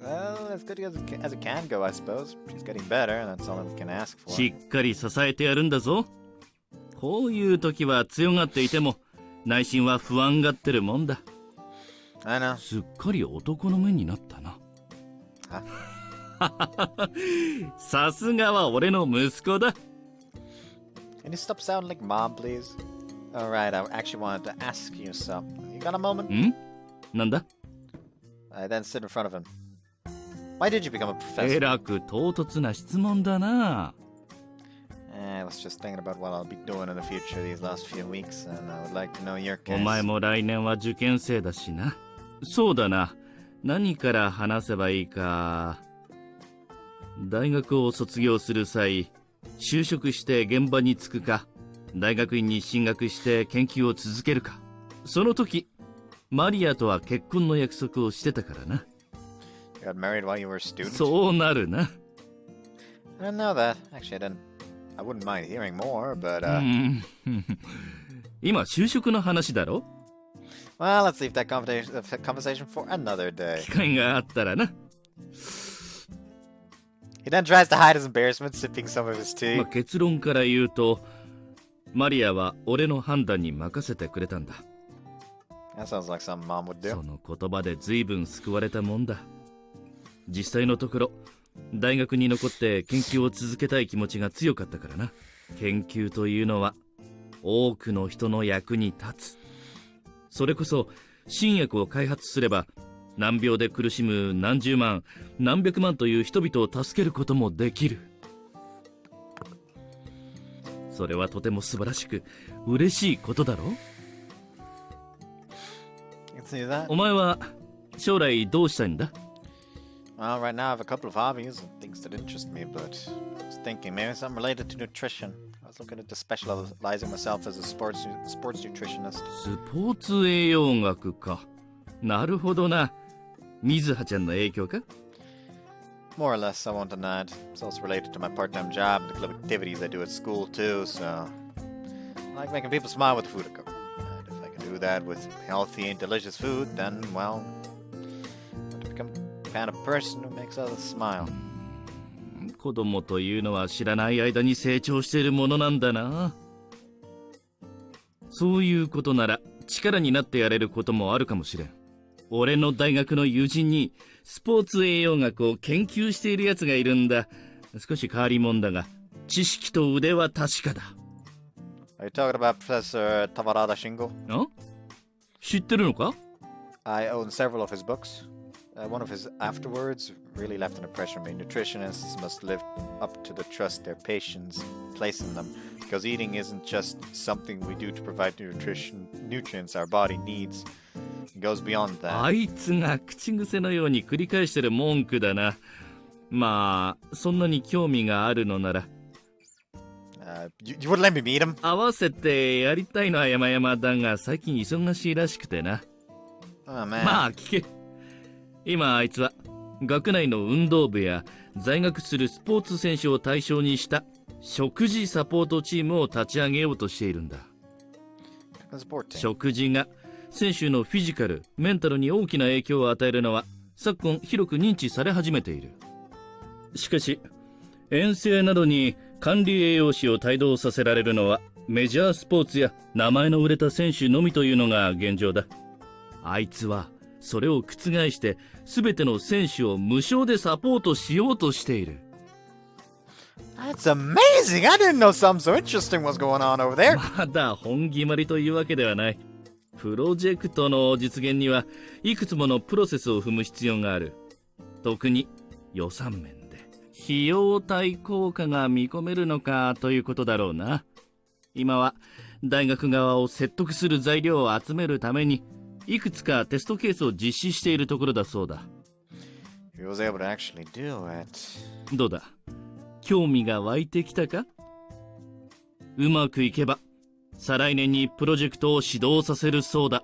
Well, as good as it can go, I suppose. She's getting better, and that's all we can ask for. しっかり支えてやるんだぞ。こういう時は強がっていても内心は不安がってるもんだ。I know. すっかり男の目になったな。さすがは俺の息子だ。 Can you stop sounding like mom, please? Alright, I actually wanted to ask you something. You got a moment? ん？なんだ？ I then sit in front of him. Why did you become a professor? えらく唐突な質問だな。I was just thinking about what I'll be doing in the future these last few weeks, and I would like to know your お case. 前も来年は受験生だしな。そうだな。何から話せばいいか。大学を卒業する際、就職して現場に就くか、大学院に進学して研究を続けるか。その時、マリアとは結婚の約束をしてたからな。You got married while you were a student? そうなるな。I didn't know that. Actually, I wouldn't mind hearing more, but, 今、就職の話だろ？ well, let's leave that conversation for another day. 機会があったらな。He then tries to hide his embarrassment, sipping some of his tea. 結論から言うと、マリアは俺の判断に任せてくれたんだ。That sounds like something Mom would do. その言葉で随分救われたもんだ。実際のところ大学に残って研究を続けたい気持ちが強かったからな。研究というのは多くの人の役に立つ。それこそ新薬を開発すれば難病で苦しむ何十万何百万という人々を助けることもできる。それはとても素晴らしく嬉しいことだろ。お前は将来どうしたいんだ？ Well, right now I have a couple of hobbies and things that interest me, but I was thinking maybe something related to nutrition. I was looking into specializing myself as a sports nutritionist. スポーツ栄養学か。なるほどな。水葉ちゃんの影響か？ More or less, I won't deny it. It's also related to my part-time job and the club activities I do at school too, so I like making people smile with the food I cook. And if I can do that with healthy and delicious food, then, well, I want to become the kind of person who makes others smile. 子供というのは知らない間に成長しているものなんだな。そういうことなら力になってやれることもあるかもしれん。俺の大学の友人にスポーツ栄養学を研究しているやつがいるんだ。少し変わり者だが知識と腕は確かだ。Are you talking about Professor Tamarada Shingo? あ？知ってるのか？ I own several of his books. One of his afterwords really left an impression on me. Nutritionists must live up to the trust their patients place in them, because eating isn't just something we do to provide nutrients our body needs. It goes beyond that. あいつが口癖のように繰り返してる文句だな。まあそんなに興味があるのなら。You wouldn't let me meet him? 合わせてやりたいのは山々だが最近忙しいらしくてな。Oh, man. まあ聞け。今あいつは学内の運動部や在学するスポーツ選手を対象にした食事サポートチームを立ち上げようとしているんだ。食事が選手のフィジカル、メンタルに大きな影響を与えるのは昨今広く認知され始めている。しかし遠征などに管理栄養士を帯同させられるのはメジャースポーツや名前の売れた選手のみというのが現状だ。あいつはそれを覆して全ての選手を無償でサポートしようとしている。That's amazing! I didn't know something so interesting was going on over there. まだ本決まりというわけではない。プロジェクトの実現にはいくつものプロセスを踏む必要がある。特に予算面で費用対効果が見込めるのかということだろうな。今は大学側を説得する材料を集めるためにいくつかテストケースを実施しているところだそうだ。He was able to actually do it. どうだ、興味が湧いてきたか？うまくいけば再来年にプロジェクトを始動させるそうだ。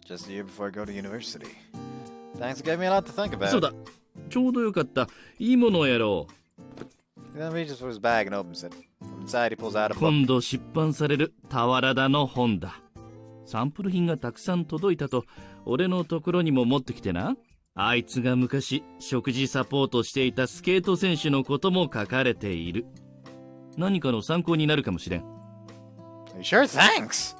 Just a year before I go to university. Thanks, gave me a lot to think about. そうだ、ちょうどよかった。いいものをやろう。He then reaches for his bag and opens it. From inside he pulls out a book. 今度出版される俵田の本だ。サンプル品がたくさん届いたと俺のところにも持ってきてな。あいつが昔食事サポートしていたスケート選手のことも書かれている。何かの参考になるかもしれん。Sure, thanks!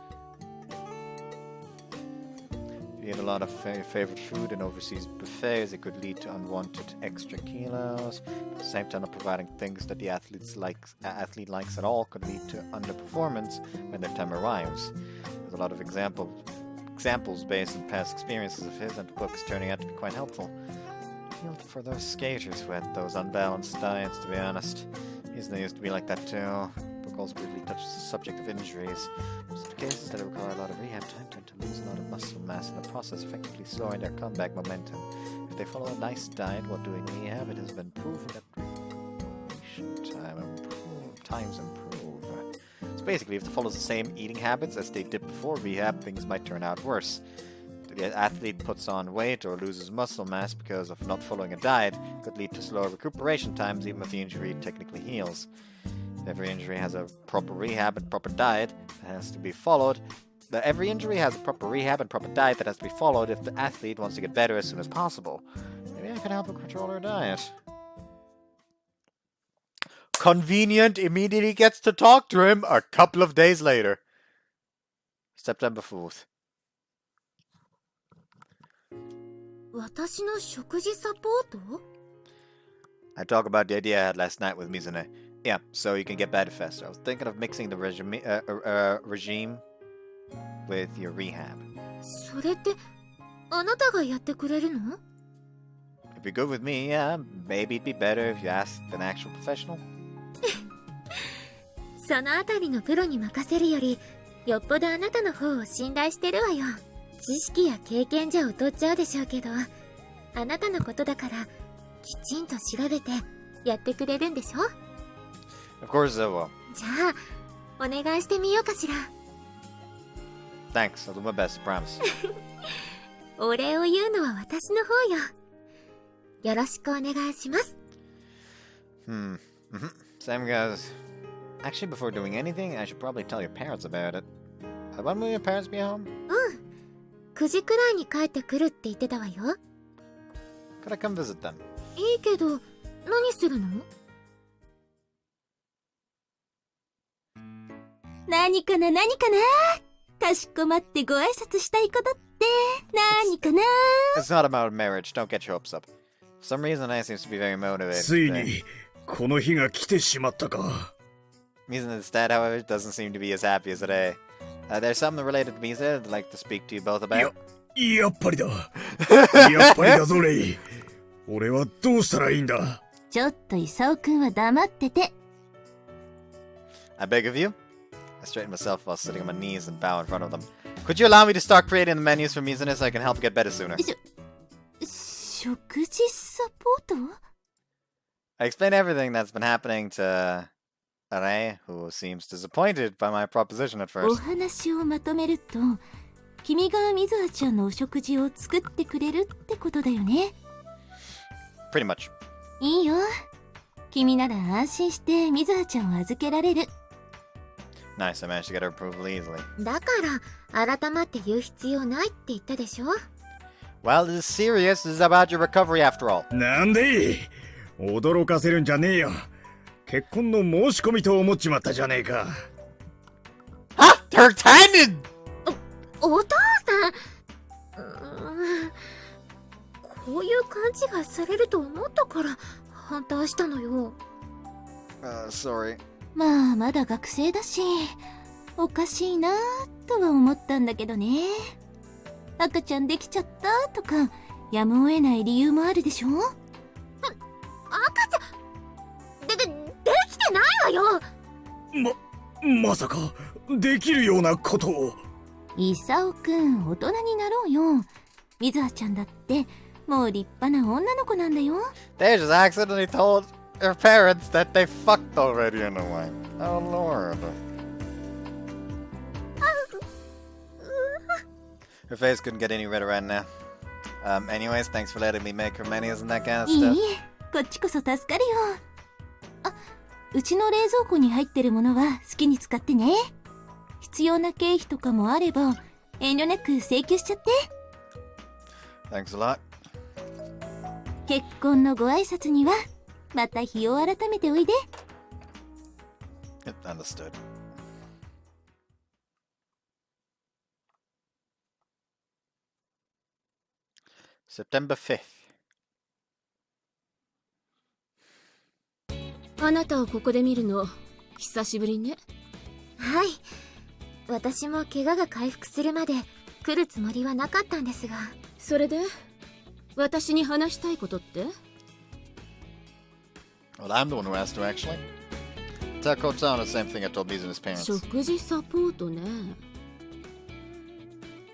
If you eat a lot of favorite food and overseas buffets, it could lead to unwanted extra kilos. At the same time, not providing things that the athlete likes at all could lead to underperformance when their time arrives. There's a lot of examples based on past experiences of his, and the book is turning out to be quite helpful. For those skaters who had those unbalanced diets, to be honest. They used to be like that too. The book also briefly touches the subject of injuries. Most of the cases that require a lot of rehab time tend to lose a lot of muscle mass in the process, effectively slowing their comeback momentum. If they follow a nice diet while doing rehab, it has been proven that recuperation times improve. So basically, if they follow the same eating habits as they did before rehab, things might turn out worse. If the athlete puts on weight or loses muscle mass because of not following a diet, it could lead to slower recuperation times even if the injury technically heals. If every injury has a proper rehab and proper diet that has to be followed, every injury has a proper rehab and proper diet that has to be followed if the athlete wants to get better as soon as possible. Maybe I can help her control her diet. convenient, immediately gets to talk to him a couple of days later. September 4th. 私の食事サポート？ I talk about the idea I had last night with Mizune. Yeah, so you can get better faster. I was thinking of mixing the regime with your rehab. それってあなたがやってくれるの？ If you're good with me, yeah, maybe it'd be better if you asked an actual professional. そのあたりのプロに任せるより、よっぽどあなたの方を信頼してるわよ。知識や経験じゃ劣っちゃうでしょうけど、あなたのことだからきちんと調べてやってくれるんでしょ？ Of course I will. じゃあお願いしてみようかしら。 Thanks, I'll do my best, I promise. お礼を言うのは私の方よ。よろしくお願いします。 Same goes. Actually, before doing anything, I should probably tell your parents about it. When will your parents be home? 9時くらいに帰ってくるって言ってたわよ。 Could I come visit them? いいけど、何するの？何かな何かな、かしこまってご挨拶したいことって何かな。 It's not about marriage, don't get your hopes up. For some reason, I seems to be very motivated. ついにこの日が来てしまったか。 Mizuna's dad, however, doesn't seem to be as happy as today. There's something related to Misa I'd like to speak to you both about. やっぱりだ。やっぱりだぞレイ。俺はどうしたらいいんだ。ちょっとイサオくんは黙ってて。 I beg of you. I straighten myself while sitting on my knees and bow in front of them. Could you allow me to start creating the menus for Mizuna so I can help get better sooner? 食事サポート？ I explain everything that's been happening to Rei, who seems disappointed by my proposition at お first. 話をまとめると、君がミズハちゃんのお食事を作ってくれるってことだよね。 Pretty much. いいよ。君なら安心してミズハちゃんを預けられる。 Nice, I managed to get her approval easily. だから改まって言う必要ないって言ったでしょ？ Well, this is serious. This is about your recovery after all. なんで驚かせるんじゃねえよ。結婚の申し込みと思っちまったじゃねえか。Ah! They're tended! お父さん、こういう勘違いされると思ったから反対したのよ。Sorry. まあまだ学生だし、おかしいなとは思ったんだけどね。赤ちゃんできちゃったとかやむを得ない理由もあるでしょ。赤ちゃんできてないわよ。まさかできるようなことを。イサオくん、大人になろうよ。ミズハちゃんだってもう立派な女の子なんだよ。 They just accidentally told their parents that they fucked already in a way. Oh lord. Her face couldn't get any redder right now. Anyways, thanks for letting me make her menus and that kind of いい stuff. こっちこそ助かるよ。あ、うちの冷蔵庫に入ってるものは好きに使ってね。必要な経費とかもあれば遠慮なく請求しちゃって。 Thanks a lot. 結婚のご挨拶にはまた日を改めておいで。 Understood. September 5th. あなたをここで見るの久しぶりね。はい。私も怪我が回復するまで来るつもりはなかったんですが。それで私に話したいことって？ Well, I'm the one who asked her, actually. Tell Kotan the same thing I told Misa and his parents. 食事サポートね。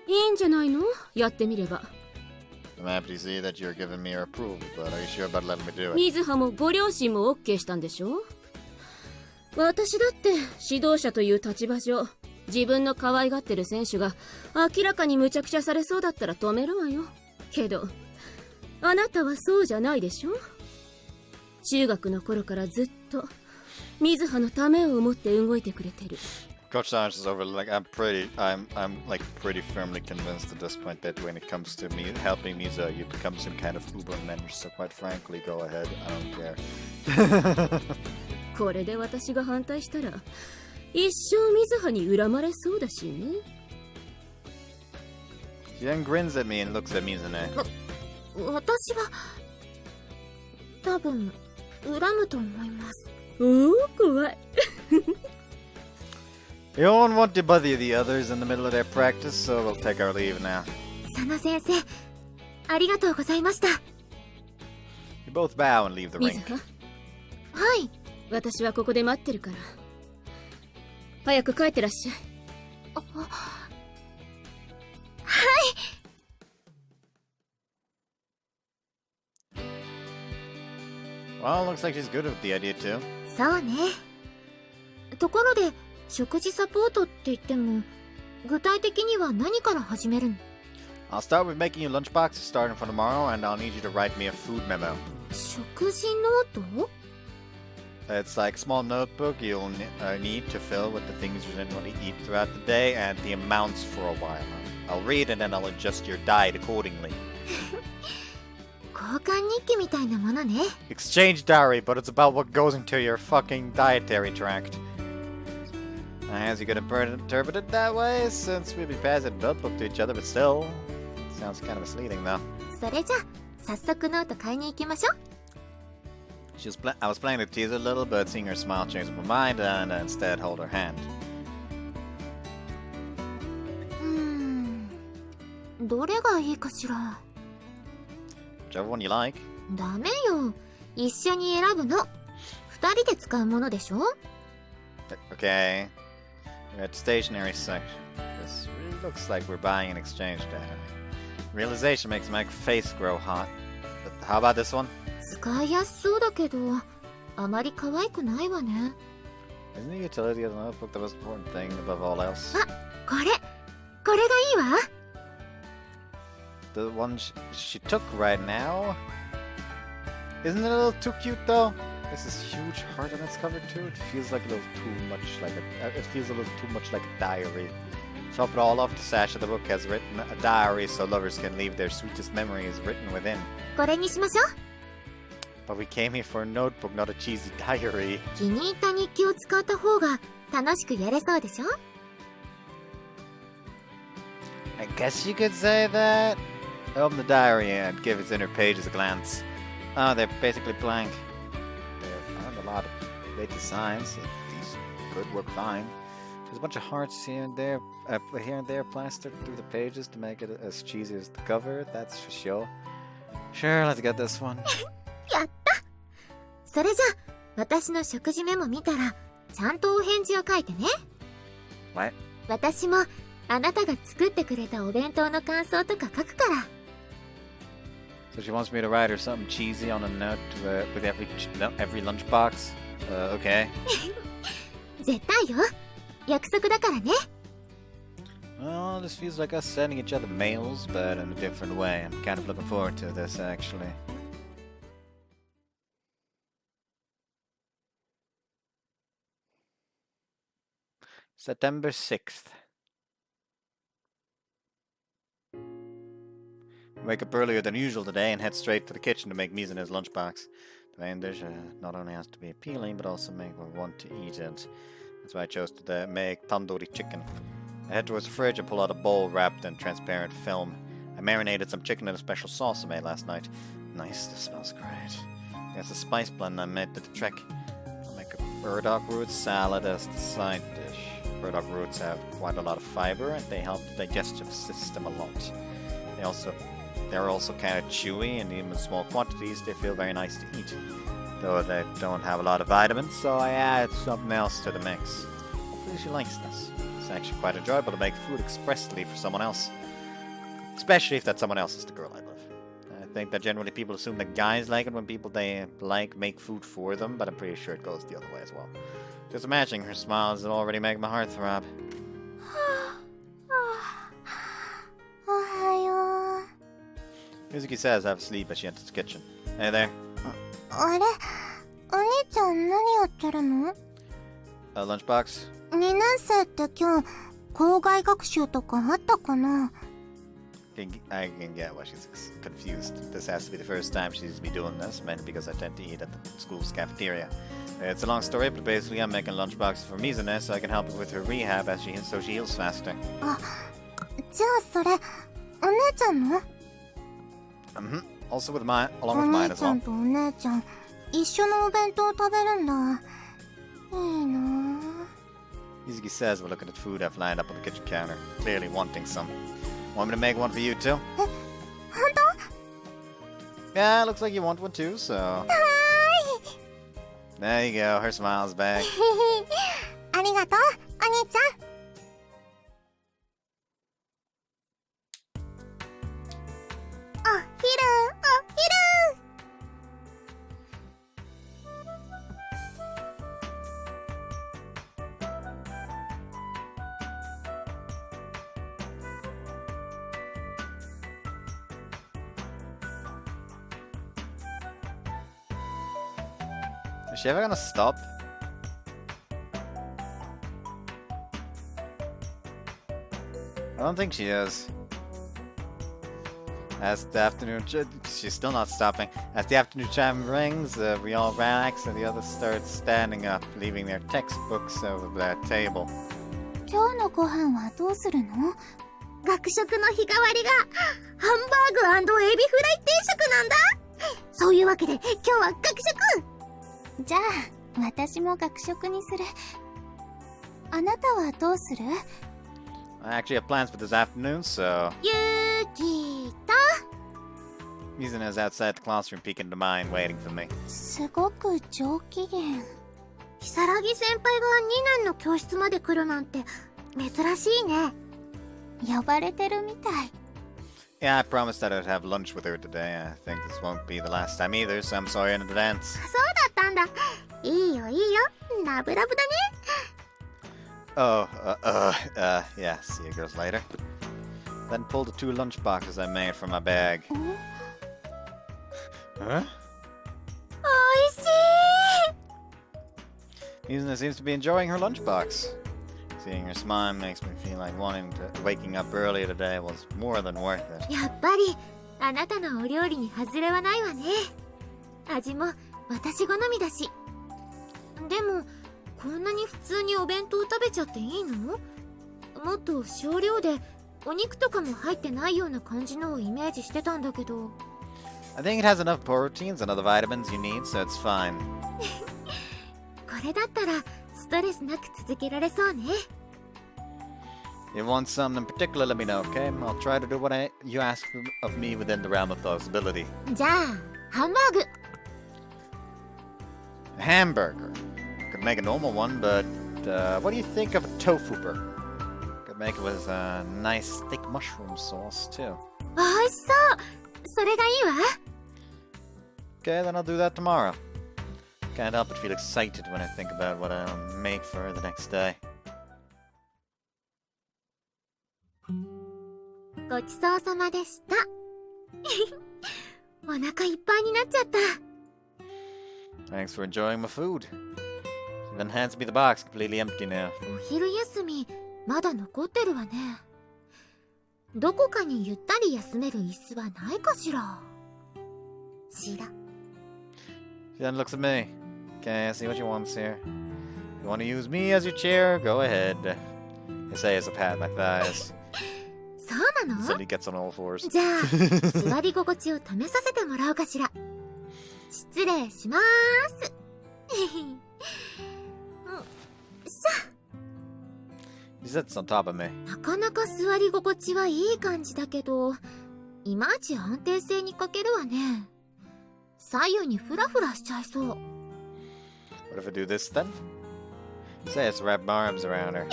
いいんじゃないの？やってみれば。I'm happy to see that you're giving me your approval, but are you sure about letting me do it? ミズハもご両親も OK したんでしょ？私だって指導者という立場上、自分の可愛がってる選手が明らかに無茶苦茶されそうだったら止めるわよ。けど、あなたはそうじゃないでしょ？中学の頃からずっとミズハのためを思って動いてくれてる。Coach Sanch is over. Like I'm like pretty firmly convinced at this point that when it comes to me helping Misa, you become some kind of uber mensch. So quite frankly, go ahead. I don't care. これで私が反対したら一生水葉に恨まれそうだしね。She then grins at me and looks at Mizune. 私は多分恨むと思います。おお、怖い。We don't want to bother the others in the middle of their practice, so we'll take our leave now. 佐野先生、ありがとうございました。You both bow and leave the 水 rink. 葉、はい。私はここで待ってるから。早く帰ってらっしゃい。Well, looks like she's good with the idea too. そうね。ところで、食事サポートって言っても、具体的には何から始めるの？ I'll start with making you lunchboxes starting for tomorrow, and I'll need you to write me a food memo. 食事ノート？ It's like a small notebook you'll need to fill with the things you generally eat throughout the day and the amounts for a while. I'll read and then I'll adjust your diet accordingly. 交換日記みたいなものね。Exchange diary, but it's about what goes into your fucking dietary tract. I guess you could interpret it that way, since we'd be passing a notebook to each other, but still, it sounds kind of misleading, though. それじゃあ、早速ノート買いに行きましょう。I was planning to tease her a little, but seeing her smile changed my mind, and instead hold her hand. どれがいいかしら。Whichever one you like. ダメよ。一緒に選ぶの。二人で使うものでしょ？ Okay. We're at the stationery section. This really looks like we're buying an exchange diary. Realization makes my face grow hot. But how about this one? 使いやすそうだけど、あまり可愛くないわね。 Isn't the utility of the notebook the most important thing above all else? あ、これがいいわ。The one she took right now? Isn't it a little too cute though? This is huge heart on its cover too. It feels like a little too much like it feels a little too much like a diary. Top it all off, the sash of the book has written a diary so lovers can leave their sweetest memories written within. これにしましょう。But we came here for a notebook, not a cheesy diary. 気に入った日記を使った方が楽しくやれそうでしょ？ I guess you could say that. Open the diary and give its inner pages a glance. Oh, they're basically blank. There aren't a lot of great designs. These could work fine. There's a bunch of hearts here and there plastered through the pages to make it as cheesy as the cover, that's for sure. Sure, let's get this one. やった。それじゃあ、私の食事メモ見たら、ちゃんとお返事を書いてね。What? 私も、あなたが作ってくれたお弁当の感想とか書くから。So she wants me to write her something cheesy on a note with every lunchbox? Okay. 絶対よ。約束だからね。Well, this feels like us sending each other mails, but in a different way. I'm kind of looking forward to this, actually. September 6th. Wake up earlier than usual today and head straight to the kitchen to make Mizune's lunchbox. The main dish not only has to be appealing, but also make her want to eat it. That's why I chose to make tandoori chicken. I head towards the fridge and pull out a bowl wrapped in transparent film. I marinated some chicken in a special sauce I made last night. Nice, this smells great. That's a spice blend I made to the trick. I'll make a burdock root salad as the side dish. Burdock roots have quite a lot of fiber and they help the digestive system a lot. They're also kind of chewy, and even in small quantities they feel very nice to eat. Though they don't have a lot of vitamins, so I add something else to the mix. Hopefully she likes this. It's actually quite enjoyable to make food expressly for someone else. Especially if that someone else is the girl I love. I think that generally people assume that guys like it when people they like make food for them, but I'm pretty sure it goes the other way as well. Just imagining her smile is already making my heart throb. おはよう。 Mizuki says have a sleep as she enters the kitchen. Hey there. あれ、お兄ちゃん何やってるの？ Lunchbox? 2年生って今日校外学習とかあったかな？ I can get why she's confused. This has to be the first time she's be doing this, mainly because I tend to eat at the school's cafeteria. It's a long story, but basically I'm making lunchboxes for Misa so I can help her with her rehab so she heals faster. じゃあそれ、お姉ちゃんの？ Also along with mine お as 姉ちゃ well. んとお姉ちゃん、一緒のお弁当を食べるんだ。いいなぁ。 Mizuki says we're looking at food I've lined up on the kitchen counter, clearly wanting some. Want me to make one for you too? 本 Yeah, looks like you want one too, so... 当？は There you go, her smile's back. ーい。ありがとう、お兄ちゃん。お昼。 Is she ever gonna stop? I don't think she is. As the afternoon... She's still not stopping. As the afternoon chime rings, we all relax and the others start standing up, leaving their textbooks over their table. 今日のご飯はどうするの？学食の日替わりがハンバーグ&エビフライ定食なんだ。そういうわけで今日は学食。じゃあ私も学食にする。あなたはどうする？ I actually have plans for this afternoon, so... ゆうきと Mizuna is outside the classroom peeking into mine, waiting for me. すごく上機嫌。如月先輩が2年の教室まで来るなんて珍しいね。呼ばれてるみたい。 Yeah, I promised that I'd have lunch with her today. I think this won't be the last time either, so I'm sorry in advance. そうだったんだ。いいよいいよ。ラブラブだね。 Oh, yeah, see you girls later. Then pull the 2 lunch boxes I made from my bag. Huh? おいしい。 Mizuna seems to be enjoying her lunchbox. Seeing her smile makes me feel like waking up earlier today was more than worth it. やっぱりあなたのお料理に外れはないわね。味も私好みだし。でもこんなに普通にお弁当食べちゃっていいの？もっと少量でお肉とかも入ってないような感じのをイメージしてたんだけど。 I think it has enough proteins and other vitamins you need, so it's fine. これだったらストレスなく続けられそうね。 If you want something in particular, let me know, okay? I'll try to do what you ask of me within the realm of possibility. じゃあハンバーグ。 A hamburger. Could make a normal one, but what do you think of a tofuper? Could make it with a nice thick mushroom sauce, too. 美味しそう。それがいいわ。 Okay, then I'll do that tomorrow. Can't help but feel excited when I think about what I'll make for her the next day. ごちそうさまでした。お腹いっぱいになっちゃった。 Thanks for enjoying my food. She then hands me the box, completely empty now. お昼休みまだ残ってるわね。どこかにゆったり休める椅子はないかしら。しら。 She then looks at me. Okay, I see what she wants here. You want to use me as your chair? Go ahead. I say as I pat my thighs. そうなの？ Suddenly gets on all fours. じゃあ座り心地を試させてもらおうかしら。失礼しまーす。She sits on top of me. なかなか座り心地はいい感じだけど、いまいち安定性に欠けるわね。左右にフラフラしちゃいそう。What if I do this then? Say it's wrap my arms around her.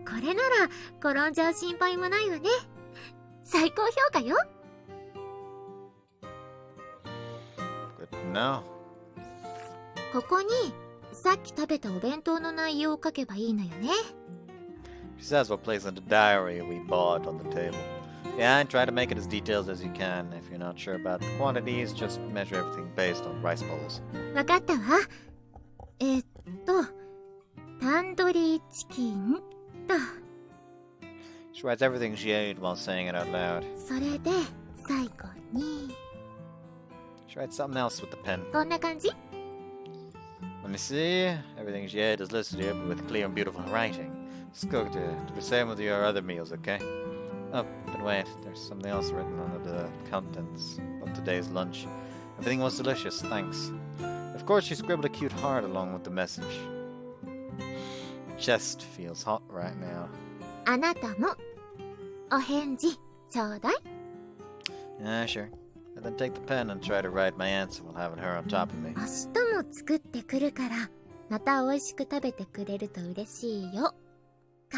これなら転んじゃう心配もないわね。最高評価よ。 Good to know. ここにさっき食べたお弁当の内容を書けばいいのよね。 She says what place in the diary we bought on the table. Yeah, and try to make it as detailed as you can. If you're not sure about the quantities, just measure everything based on rice bowls. わかったわ。タンドリーチキンと。She She writes everything she ate while saying it out loud. それで最後に She writes something else with the pen. こんな感じ？ Let me see. Everything she ate is listed here, but with clear and beautiful writing. It's cooked. Do the same with your other meals, okay? Oh, but wait. There's something else written under the contents of today's lunch. Everything was delicious, thanks. Of course, she scribbled a cute heart along with the message. My chest feels hot right now. あなたもお返事ちょうだい。 Yeah, sure. And then take the pen and try to write my answer while having her on top of me. 明日も作ってくるからまた美味しく食べてくれると嬉しいよ。か。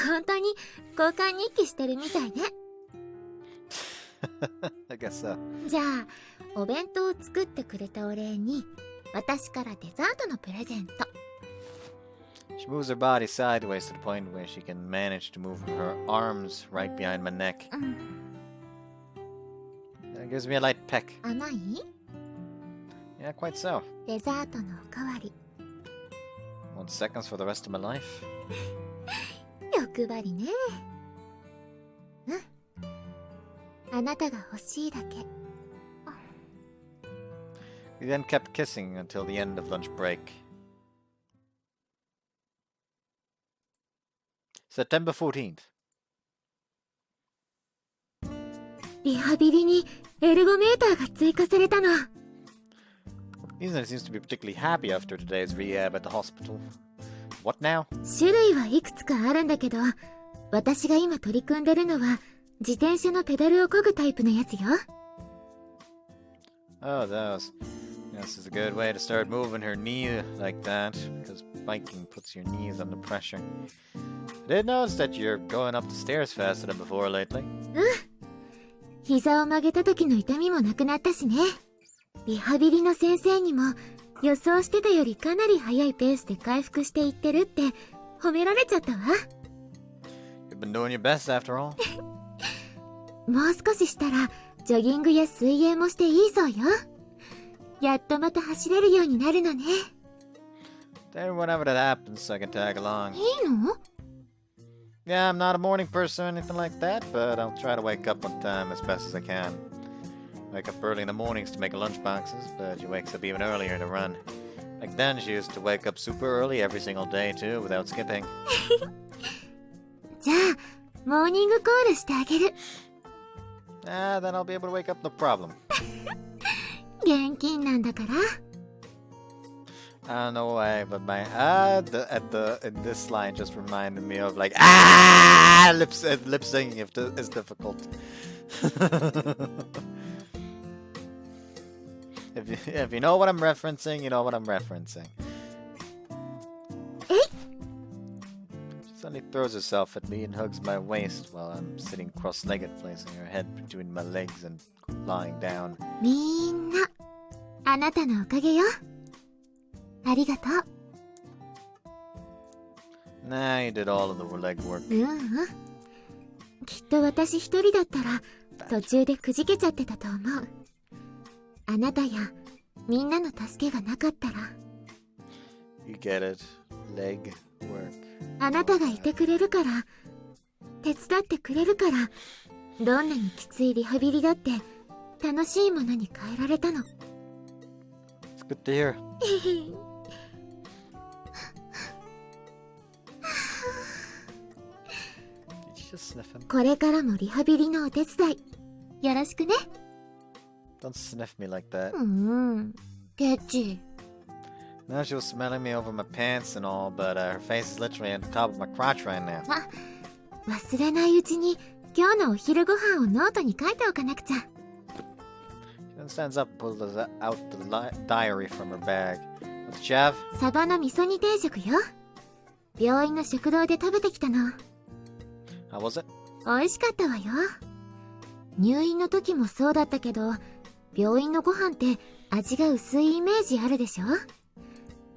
本当に交換日記してるみたいね。I guess so. じゃあお弁当を作ってくれたお礼に私からデザートのプレゼント。 She moves her body sideways to the point where she can manage to move her arms right behind my neck. That gives me a light peck. 甘い？ Yeah, quite so. デザートのおかわり。 Want seconds for the rest of my life? 欲張りね。うん。あなたが欲しいだけ。 We then kept kissing until the end of lunch break. September 14th. リハビリにエルゴメーターが追加されたの。 Misa seems to be particularly happy after today's rehab at the hospital. What now? 種類はいくつかあるんだけど、私が今取り組んでるのは自転車のペダルを漕ぐタイプのやつよ。 Oh, those. This is a good way to start moving her knee like that, because biking puts your knees under pressure. I did notice that you're going up the stairs faster than before lately. うん。膝を曲げた時の痛みもなくなったしね。リハビリの先生にも予想してたよりかなり速いペースで回復していってるって褒められちゃったわ。 You've been doing your best after all. もう少ししたらジョギングや水泳もしていいそうよ。やっとまた走れるようになるのね。 Then whenever that happens, I can tag along. いいの？ Yeah, I'm not a morning person or anything like that, but I'll try to wake up on time as best as I can. Wake up early in the mornings to make lunch boxes, but she wakes up even earlier to run. Back then, she used to wake up super early every single day too, without skipping. じゃあ、モーニングコールしてあげる。Ah, then I'll be able to wake up no problem. 現金なんだから。I don't know why, but my in this line just reminded me of like lip syncing is difficult. If you know what I'm referencing, you know what I'm referencing. She suddenly throws herself at me and hugs my waist while I'm sitting cross-legged, placing her head between my legs and lying down. みんな、あなたのおかげよ。ありがとう。Nah, you did all of the legwork. きっと私一人だったら途中でくじけちゃってたと思う。あなたやみんなの助けがなかったら。You get it. Leg work. あなたがいてくれるから、手伝ってくれるから、どんなにきついリハビリだって楽しいものに変えられたの。It's good to hear. Sniff him. これからもリハビリのお手伝いよろしくね。 Don't sniff me like that. ケッチ。 Now she was smelling me over my pants and all, but her face is literally on the top of my crotch right now. 忘れないうちに今日のお昼ご飯をノートに書いておかなくちゃ。 She then stands up and pulls out the diary from her bag. What's she have? サバの味噌煮定食よ。病院の食堂で食べてきたの。 How was it? 美味しかったわよ。入院の時もそうだったけど、病院のご飯って味が薄いイメージあるでしょ？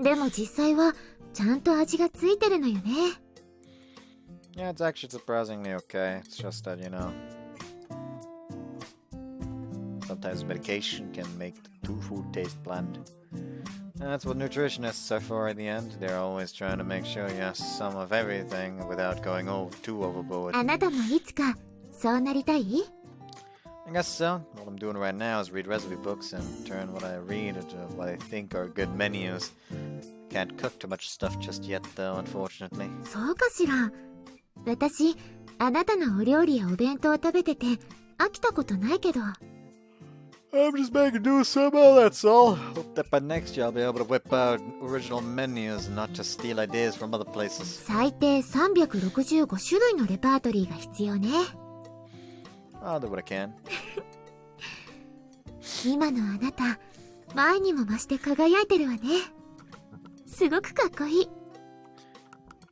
でも実際はちゃんと味がついてるのよね。 Yeah, it's actually surprisingly okay. It's just that, you know, sometimes medication can make the food taste bland. That's what nutritionists are for in the end. They're always trying to make sure you have some of everything without going too overboard. あなたもいつかそうなりたい？ I guess so. What I'm doing right now is read recipe books and turn what I read into what I think are good menus. Can't cook too much stuff just yet, though, unfortunately. そうかしら。私、あなたのお料理やお弁当を食べてて飽きたことないけど。I'm just making do somehow, that's all. Hope that by next year I'll be able to whip out original menus and not just steal ideas from other places. 最低365種類のレパートリーが必要ね。I'll do what I can. 今のあなた、前にも増して輝いてるわね。すごくかっこいい。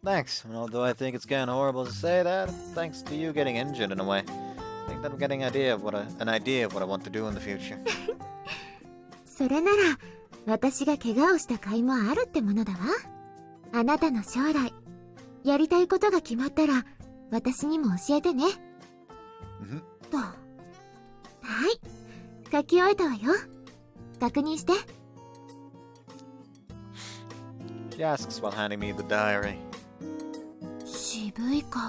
Thanks. And although I think it's kind of horrible to say that, it's thanks to you getting injured in a way. I think that I'm getting an idea of what I want to do in the future. それなら、私が怪我をした甲斐もあるってものだわ。あなたの将来、やりたいことが決まったら、私にも教えてね。と。はい。書き終えたわよ。確認して。She asks while handing me the diary. 渋い顔。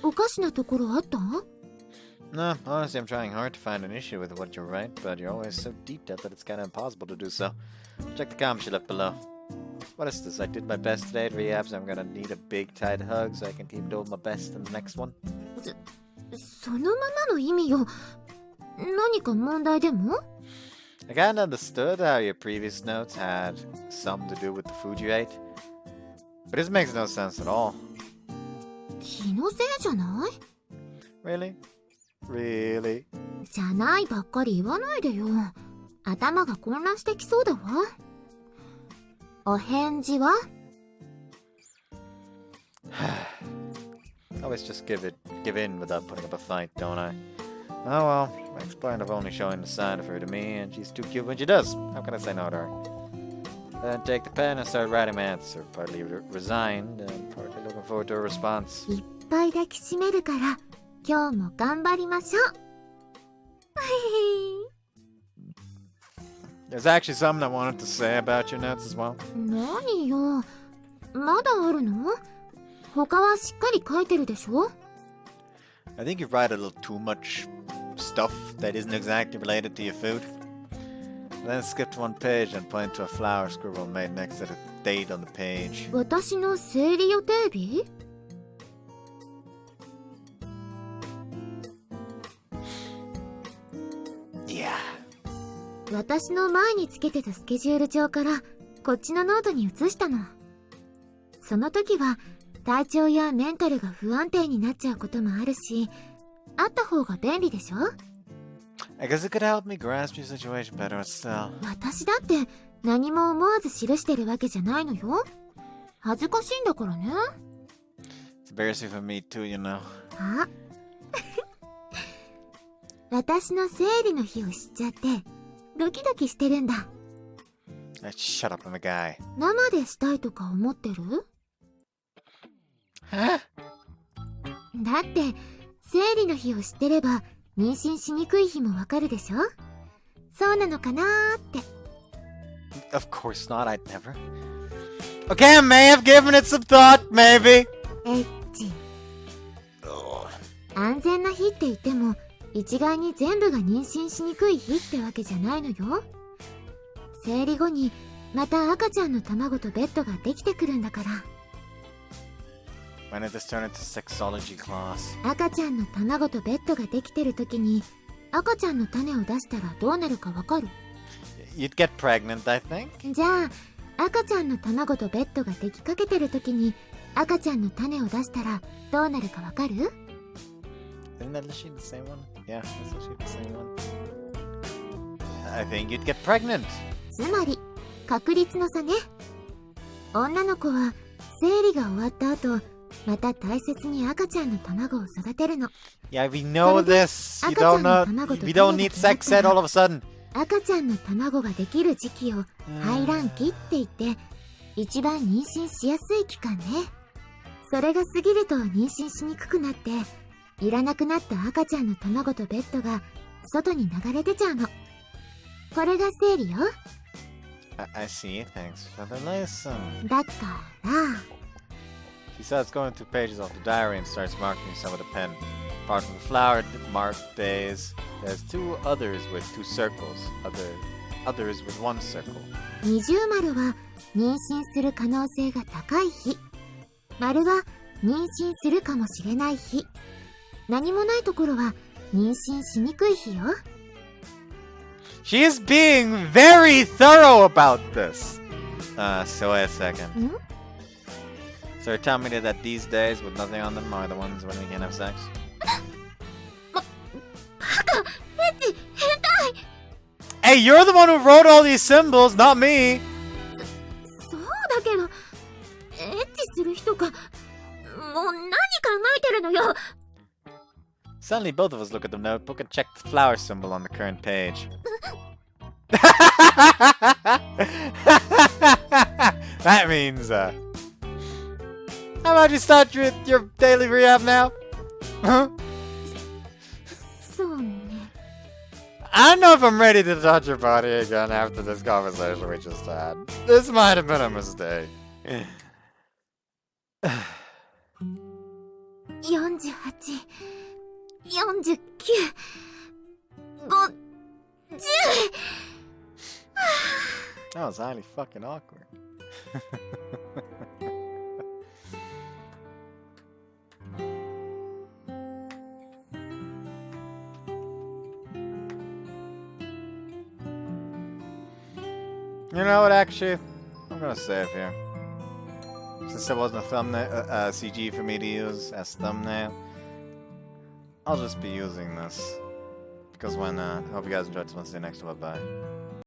おかしなところあった？ No, honestly, I'm trying hard to find an issue with what you write, but you're always so detailed that it's kind of impossible to do so. Check the comments you left below. What is this? I did my best today at Rehab, so I'm gonna need a big tight hug so I can keep doing my best in the next one. そのままの意味よ。何か問題でも？ I kinda understood how your previous notes had something to do with the food you ate, but this makes no sense at all. 気のせいじゃない？ Really? Really? じゃないばっかり言わないでよ。頭が混乱してきそうだわ。お返事は？ Always just give in without putting up a fight, don't I? Oh well, makes point of only showing the side of her to me, and she's too cute when she does. How can I say no to her? Then take the pen and start writing my answer, partly resigned and partly looking forward to a response. いっぱい抱きしめるから、今日も頑張りましょう。There's actually something I wanted to say about your notes as well. 何よ。まだあるの？他はしっかり書いてるでしょ？ I think you write a little too much stuff that isn't exactly related to your food. Then skip to one page and point to a flower scribble made next to the date on the page. 私の生理予定日？ Yeah. 私の前につけてたスケジュール帳からこっちのノートに移したの。その時は体調やメンタルが不安定になっちゃうこともあるし、あった方が便利でしょ？ I guess it could help me grasp your situation better still. 私だって何も思わず記してるわけじゃないのよ。恥ずかしいんだからね。It's embarrassing for me too, you know. あ私の生理の日を知っちゃってドキドキしてるんだ。Shut up, I'm a guy. 生でしたいとか思ってる？ Huh? だって生理の日を知ってれば妊娠しにくい日もわかるでしょ？そうなのかなーって。Of course not, I'd never. Okay, I may have given it some thought, maybe. エッチ。安全な日って言っても一概に全部が妊娠しにくい日ってわけじゃないのよ。生理後にまた赤ちゃんの卵とベッドができてくるんだから。When did this turn into sexology class? 赤ちゃんの卵とベッドができてる時に赤ちゃんの種を出したらどうなるかわかる？ You'd get pregnant, I think. じゃあ赤ちゃんの卵とベッドができかけてる時に赤ちゃんの種を出したらどうなるかわかる？ Isn't that she the same one? Yeah, that's she the same one. I think you'd get pregnant. つまり確率の差ね。女の子は生理が終わった後また大切に赤ちゃんの卵を育てるの。Yeah, we know this. You don't need sex ed all of a sudden. 赤ちゃんの卵ができる時期を排卵期って言って一番妊娠しやすい期間ね。それが過ぎると妊娠しにくくなっていらなくなった赤ちゃんの卵とベッドが外に流れ出ちゃうの。これが生理よ。I see. Thanks for the lesson. だから She starts going through pages of the diary and starts marking some with a pen. Apart from the flower marked days, there's two others with two circles. Others with one circle. 20は妊娠する可能性が高い日。丸は妊娠するかもしれない日。何もないところは妊娠しにくい日よ。She is being very thorough about this. So wait a second. So you're telling me that these days with nothing on them are the ones when we can't have sex? バカ！エッチ！変態！ Hey, you're the one who wrote all these symbols, not me! そうだけど、エッチする人か。もう何考えてるのよ。 Suddenly both of us look at the notebook and check the flower symbol on the current page. That means, how about you start your daily rehab now? Huh? そうね。 I don't know if I'm ready to touch your body again after this conversation we just had. This might have been a mistake. 48、49、50。That was highly fucking awkward. You know what, actually? I'm gonna save here. Since there wasn't a thumbnail, CG for me to use as thumbnail, I'll just be using this. Because when, I hope you guys enjoyed this one. See you next one. Bye.